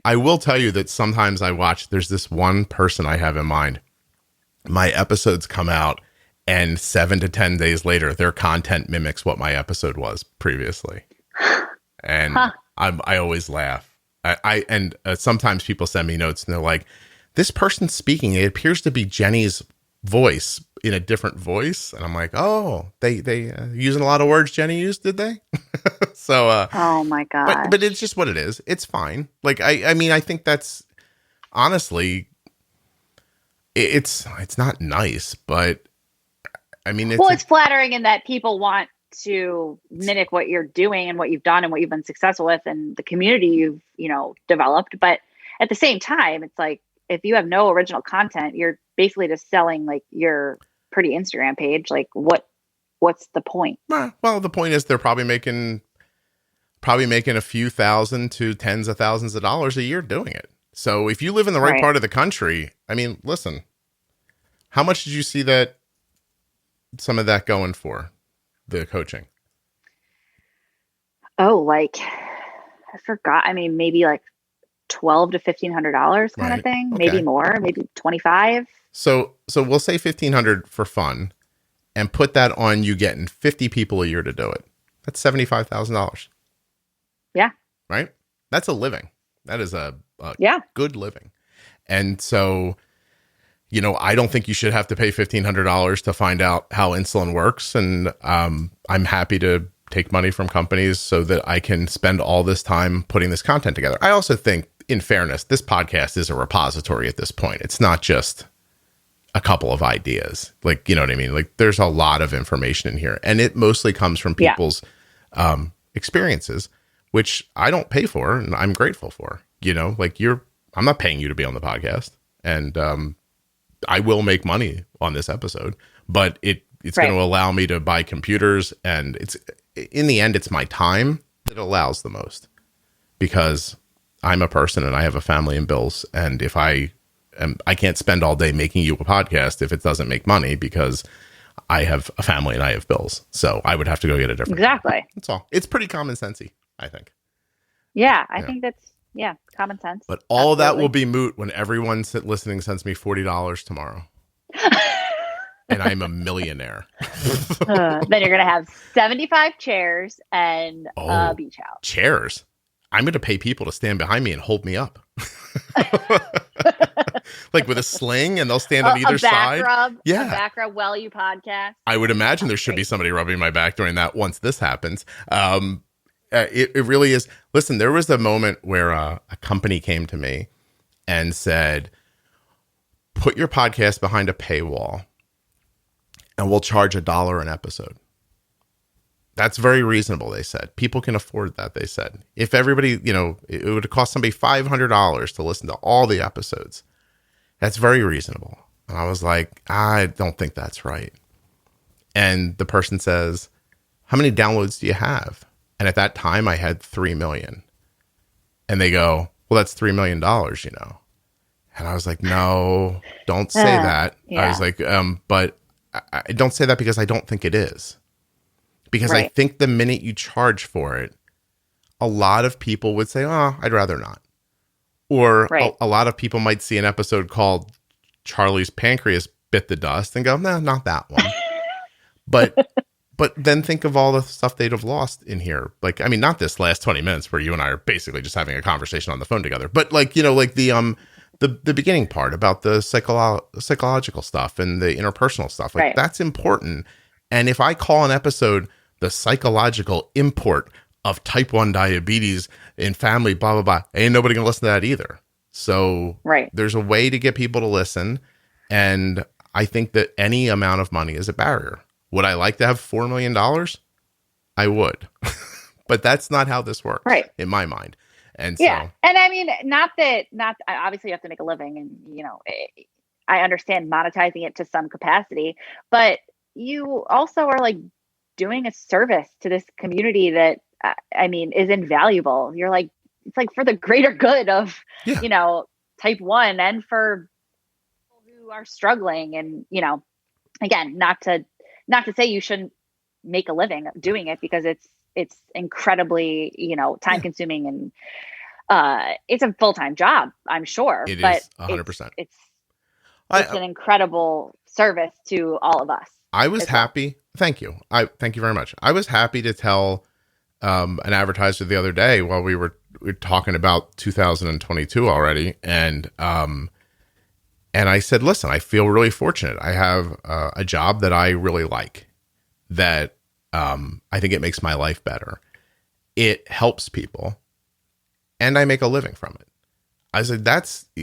I will tell you that sometimes there's this one person I have in mind. My episodes come out and 7 to 10 days later, their content mimics what my episode was previously. And I always laugh. And sometimes people send me notes and they're like, this person's speaking. It appears to be Jenny's voice in a different voice. And I'm like, oh, they using a lot of words Jenny used, did they? So, oh my God. But it's just what it is. It's fine. Like, I mean, I think that's honestly, it's not nice, but I mean, it's flattering in that people want to mimic what you're doing and what you've done and what you've been successful with and the community you've, developed. But at the same time, it's like, if you have no original content, you're basically just selling like your pretty Instagram page. Like what's the point? Well, the point is they're probably making a few thousand to tens of thousands of dollars a year doing it. So if you live in the right part of the country, I mean, listen, how much did you see some of that going for? The coaching? Oh, like I forgot. I mean, maybe like $1,200 to $1,500 kind of thing. Okay. Maybe more, maybe 25. So we'll say 1,500 for fun, and put that on you getting 50 people a year to do it. That's $75,000. Yeah. Right. That's a living. That is a good living. And so, I don't think you should have to pay $1,500 to find out how insulin works. And I'm happy to take money from companies so that I can spend all this time putting this content together. I also think, in fairness, this podcast is a repository at this point. It's not just a couple of ideas. Like, you know what I mean? Like, there's a lot of information in here. And it mostly comes from people's experiences, which I don't pay for and I'm grateful for. I'm not paying you to be on the podcast. And I will make money on this episode, but it's going to allow me to buy computers, and in the end, it's my time that allows the most, because I'm a person and I have a family and bills. And if I can't spend all day making you a podcast if it doesn't make money, because I have a family and I have bills. So I would have to go get a different. Exactly. That's all. It's pretty common sensey, I think. Yeah. I think that's, common sense. But all of that will be moot when everyone listening sends me $40 tomorrow. And I'm a millionaire. Then you're going to have 75 chairs and a beach house. Chairs? I'm going to pay people to stand behind me and hold me up. Like with a sling, and they'll stand on either side. A back rub while you podcast. I would imagine there should be somebody rubbing my back during that once this happens. It really is. Listen, there was a moment where a company came to me and said, put your podcast behind a paywall and we'll charge $1 an episode. That's very reasonable, they said. People can afford that, they said. If everybody, it would cost somebody $500 to listen to all the episodes. That's very reasonable. And I was like, I don't think that's right. And the person says, how many downloads do you have? And at that time, I had 3 million. And they go, well, that's $3 million, And I was like, no, don't say that. Yeah. I was like, but I don't say that because I don't think it is. Because I think the minute you charge for it, a lot of people would say, oh, I'd rather not. Or a lot of people might see an episode called Charlie's Pancreas Bit the Dust and go, no, not that one. But then think of all the stuff they'd have lost in here. Like, I mean, not this last 20 minutes where you and I are basically just having a conversation on the phone together, but like, the beginning part about the psychological stuff and the interpersonal stuff, like that's important. And if I call an episode the psychological import of type 1 diabetes in family, blah, blah, blah, ain't nobody gonna listen to that either. So there's a way to get people to listen. And I think that any amount of money is a barrier. Would I like to have $4 million? I would. But that's not how this works in my mind. And so, and I mean, not obviously you have to make a living, and I understand monetizing it to some capacity, but you also are like doing a service to this community that, I mean, is invaluable. You're like, it's like for the greater good of, Yeah. you know, type 1 and for people who are struggling. And, you know, again, not to say you shouldn't make a living doing it, because it's incredibly, you know, time consuming, and it's a full-time job, I'm sure. It but is 100%. It's an incredible service to all of us. I was happy. Thank you. Thank you very much. I was happy to tell an advertiser the other day while we were talking about 2022 already. And I said, listen, I feel really fortunate. I have a job that I really like, that I think it makes my life better. It helps people, and I make a living from it. I said, I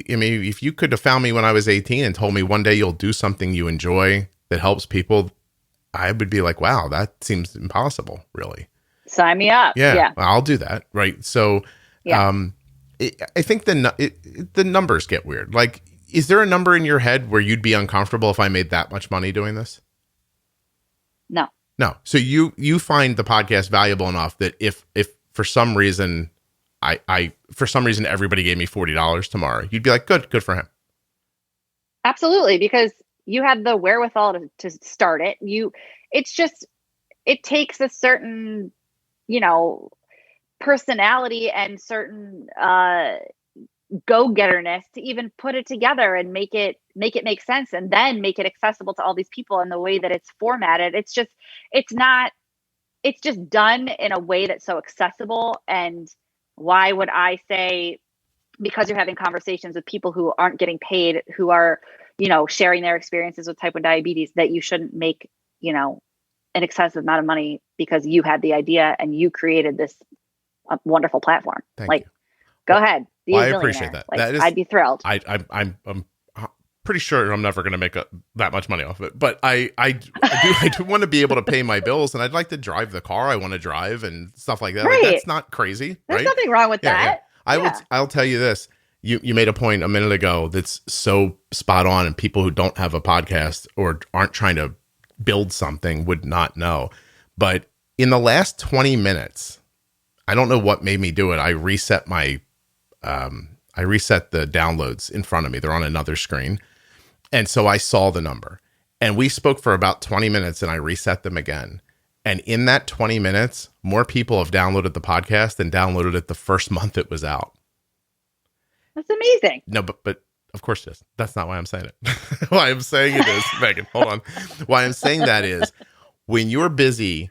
mean, if you could have found me when I was 18 and told me one day you'll do something you enjoy that helps people, I would be like, wow, that seems impossible, really. Sign me up. Yeah. I'll do that. Right. So, I think the numbers get weird. Like, is there a number in your head where you'd be uncomfortable if I made that much money doing this? No. So you find the podcast valuable enough that if for some reason everybody gave me $40 tomorrow, you'd be like, good for him. Absolutely. Because you had the wherewithal to start it. It takes a certain, you know, personality and certain go-getterness to even put it together and make it make sense, and then make it accessible to all these people in the way that it's formatted. It's just done in a way that's so accessible. And why would I say, because you're having conversations with people who aren't getting paid, who are, you know, sharing their experiences with type 1 diabetes, that you shouldn't make, you know, an excessive amount of money because you had the idea and you created this wonderful platform. Thank you. Go ahead. Well, I appreciate that. Like, I'd be thrilled. I'm pretty sure I'm never going to make that much money off of it, but I do want to be able to pay my bills, and I'd like to drive the car I want to drive and stuff like that. Right. Like, that's not crazy. There's right? nothing wrong with that. Yeah. I'll tell you this. You made a point a minute ago that's so spot on, and people who don't have a podcast or aren't trying to build something would not know. But in the last 20 minutes, I don't know what made me do it. I reset the downloads in front of me. They're on another screen. And so I saw the number, and we spoke for about 20 minutes, and I reset them again. And in that 20 minutes, more people have downloaded the podcast than downloaded it the first month it was out. That's amazing. No, but of course it is. That's not why I'm saying it. Why I'm saying it is, Megan, hold on. Why I'm saying that is, when you're busy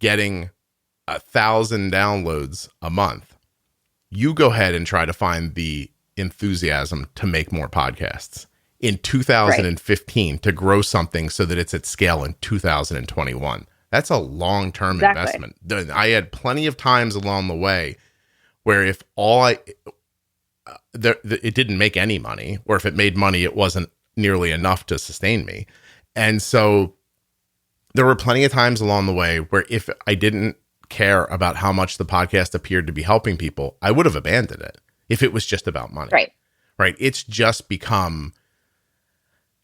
getting 1,000 downloads a month, you go ahead and try to find the enthusiasm to make more podcasts in 2015 to grow something so that it's at scale in 2021. That's a long-term investment. I had plenty of times along the way where if it didn't make any money, or if it made money, it wasn't nearly enough to sustain me. And so there were plenty of times along the way where if I didn't care about how much the podcast appeared to be helping people, I would have abandoned it if it was just about money. Right. It's just become,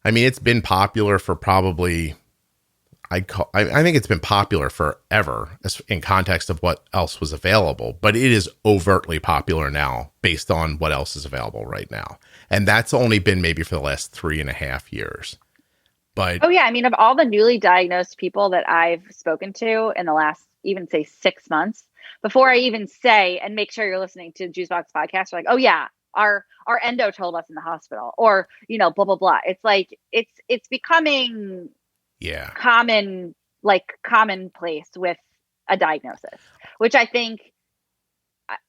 I mean, it's been popular for probably, I think it's been popular forever in context of what else was available, but it is overtly popular now based on what else is available right now. And that's only been maybe for the last 3.5 years. But oh yeah, I mean, of all the newly diagnosed people that I've spoken to in the last, even say 6 months, before I even say, and make sure you're listening to Juicebox Podcast, you're like, oh yeah, our endo told us in the hospital, or, you know, blah, blah, blah. It's like, it's becoming commonplace with a diagnosis, which I think,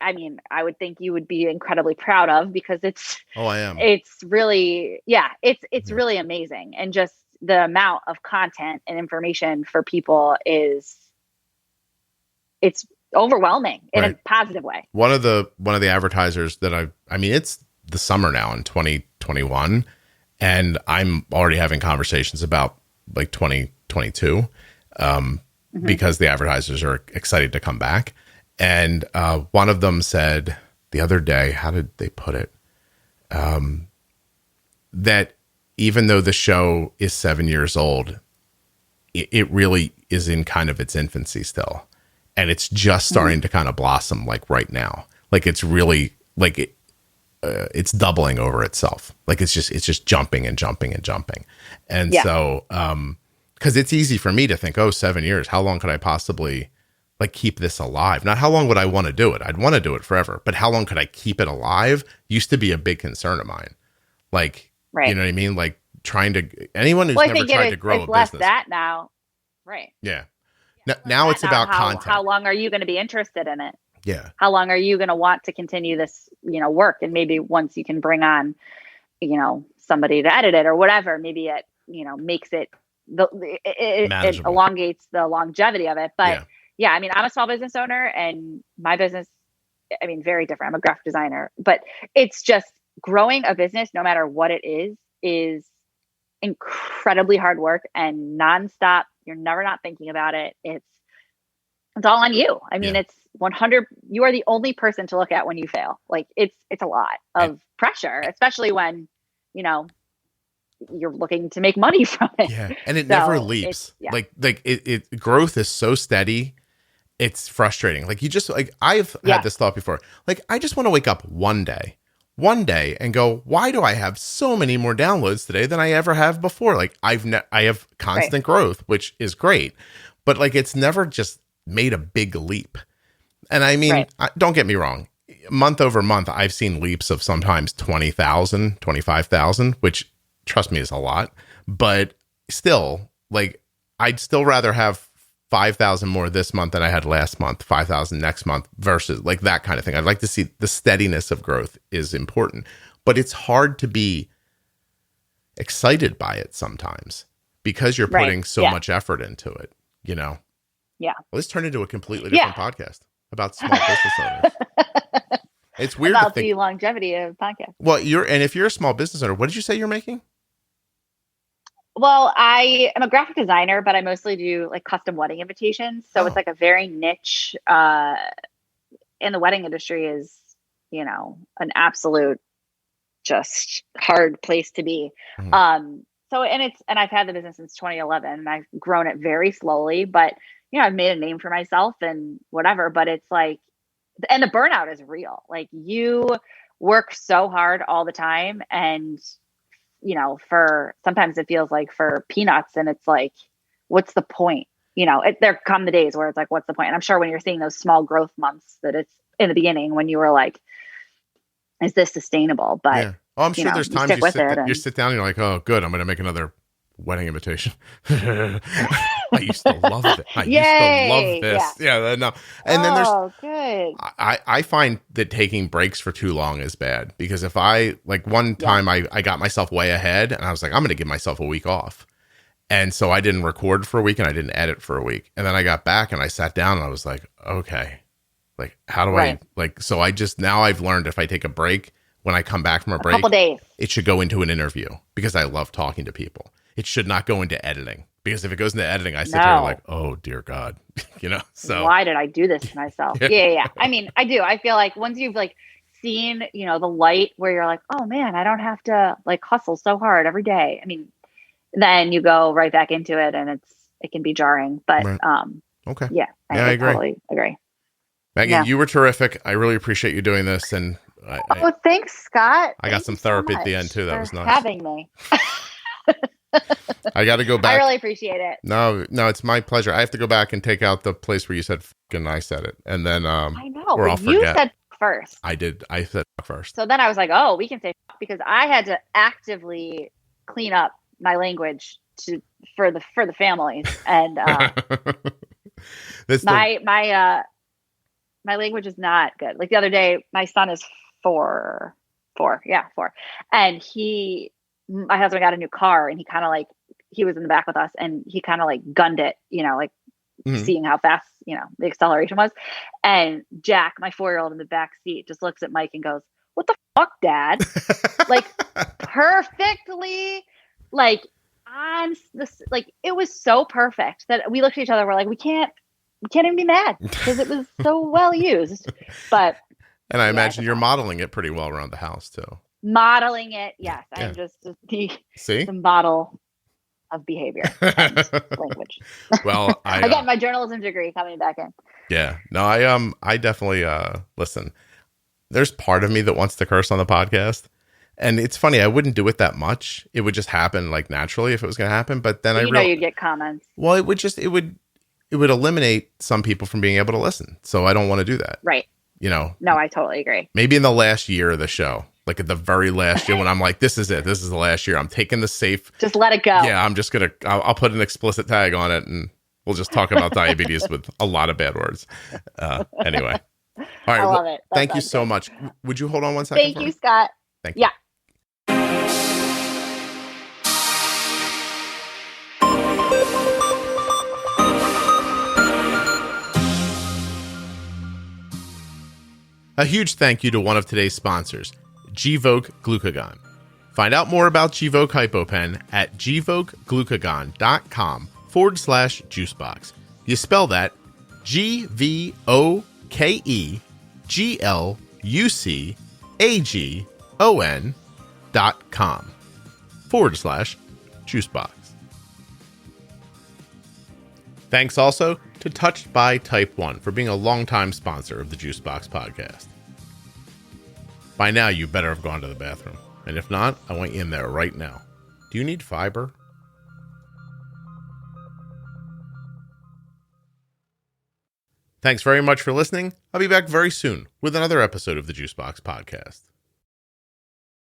I mean, I would think you would be incredibly proud of, because it's, I am. It's really, it's really amazing. And just the amount of content and information for people it's overwhelming in a positive way. One of the advertisers that I mean, it's the summer now in 2021, and I'm already having conversations about like 2022 because the advertisers are excited to come back. And one of them said the other day, how did they put it? That even though the show is 7 years old, it really is in kind of its infancy still. And it's just starting to kind of blossom like right now. Like it's really like it's doubling over itself. Like it's just jumping and jumping and jumping. And so, cause it's easy for me to think, oh, 7 years, how long could I possibly like keep this alive? Not how long would I want to do it? I'd want to do it forever, but how long could I keep it alive used to be a big concern of mine. Like, you know what I mean? Like trying to, anyone who's never tried to grow a less business. that now. Right. Yeah. Now it's about content. How long are you going to be interested in it? Yeah. How long are you going to want to continue this, work? And maybe once you can bring on, somebody to edit it or whatever, maybe it, makes it, it elongates the longevity of it. But yeah, I mean, I'm a small business owner and my business, I mean, very different. I'm a graphic designer, but it's just growing a business, no matter what it is incredibly hard work and nonstop. You're never not thinking about it. It's all on you. I mean, it's 100. You are the only person to look at when you fail. Like it's a lot of pressure, especially when, you're looking to make money from it. Yeah. And it never leaps. Like it growth is so steady. It's frustrating. Like you just like, I've had this thought before. Like, I just want to wake up one day and go, why do I have so many more downloads today than I ever have before? Like I have constant growth, which is great, but like, it's never just made a big leap. And I mean, don't get me wrong. Month over month, I've seen leaps of sometimes 20,000, 25,000, which trust me is a lot, but still like, I'd still rather have 5,000 more this month than I had last month, 5,000 next month versus like that kind of thing. I'd like to see the steadiness of growth is important, but it's hard to be excited by it sometimes because you're putting so much effort into it, Yeah. Well, let's turn into a completely different podcast about small business owners. It's weird about to think the longevity of podcasts. Well, if you're a small business owner, what did you say you're making? Well, I am a graphic designer, but I mostly do like custom wedding invitations. So it's like a very niche, and the wedding industry is, an absolute just hard place to be. Mm-hmm. And I've had the business since 2011 and I've grown it very slowly, but I've made a name for myself and whatever, but it's like, and the burnout is real. Like you work so hard all the time and for sometimes it feels like for peanuts and it's like, what's the point? There come the days where it's like, what's the point? And I'm sure when you're seeing those small growth months that it's in the beginning when you were like, is this sustainable? But I'm sure there's times you sit down and you're like, oh, good. I'm going to make another wedding invitation. I used to love it. I used to love this. Yeah. No. And then there's, good. I find that taking breaks for too long is bad because if I like one time I got myself way ahead and I was like, I'm going to give myself a week off. And so I didn't record for a week and I didn't edit for a week. And then I got back and I sat down and I was like, okay, like how do I like, so now I've learned if I take a break, when I come back from a break, couple days, it should go into an interview because I love talking to people. It should not go into editing because if it goes into editing, I sit here like, oh dear God, so why did I do this to myself? Yeah. I mean, I do. I feel like once you've like seen, the light where you're like, oh man, I don't have to like hustle so hard every day. I mean, then you go right back into it and it can be jarring, but, okay. Yeah. I agree. Totally agree. Megan, you were terrific. I really appreciate you doing this. And thanks, Scott. I got some therapy at the end too. That was nice. Having me. I got to go back. I really appreciate it. No, it's my pleasure. I have to go back and take out the place where you said and I said it. And then I know, or I'll forget. You said first. I did. I said first. So then I was like, oh, we can say because I had to actively clean up my language for the families. And my language is not good. Like the other day, my son is four. And my husband got a new car and he kind of like, he was in the back with us and he kind of like gunned it, seeing how fast, the acceleration was. And Jack, my 4-year-old in the back seat, just looks at Mike and goes, what the fuck, Dad? Like perfectly, like on this, like it was so perfect that we looked at each other. We're like, we can't even be mad because it was so well used. But and I imagine you're modeling it pretty well around the house too. modeling it. Yes, Yeah. I'm just See? the model of behavior and language. Well, Again, my journalism degree coming back in. Yeah. No, I definitely listen. There's part of me that wants to curse on the podcast. And it's funny, I wouldn't do it that much. It would just happen like naturally if it was going to happen. But then you'd get comments. Well, it would eliminate some people from being able to listen. So I don't want to do that. Right. No, I totally agree. Maybe in the last year of the show, like at the very last year when I'm like, this is it. This is the last year. I'm taking the safe. Just let it go. Yeah, I'm just going to, I'll put an explicit tag on it and we'll just talk about diabetes with a lot of bad words. Anyway. All right. I love it. Thank you so much. Would you hold on one second? Thank you, Scott. Thank you. Yeah. A huge thank you to one of today's sponsors, Gvoke Glucagon. Find out more about Gvoke HypoPen at gvokeglucagon.com/juicebox. You spell that GVOKEGLUCAGON.com/juicebox. Thanks also to Touched by Type 1 for being a longtime sponsor of the Juicebox Podcast. By now, you better have gone to the bathroom. And if not, I want you in there right now. Do you need fiber? Thanks very much for listening. I'll be back very soon with another episode of the Juicebox Podcast.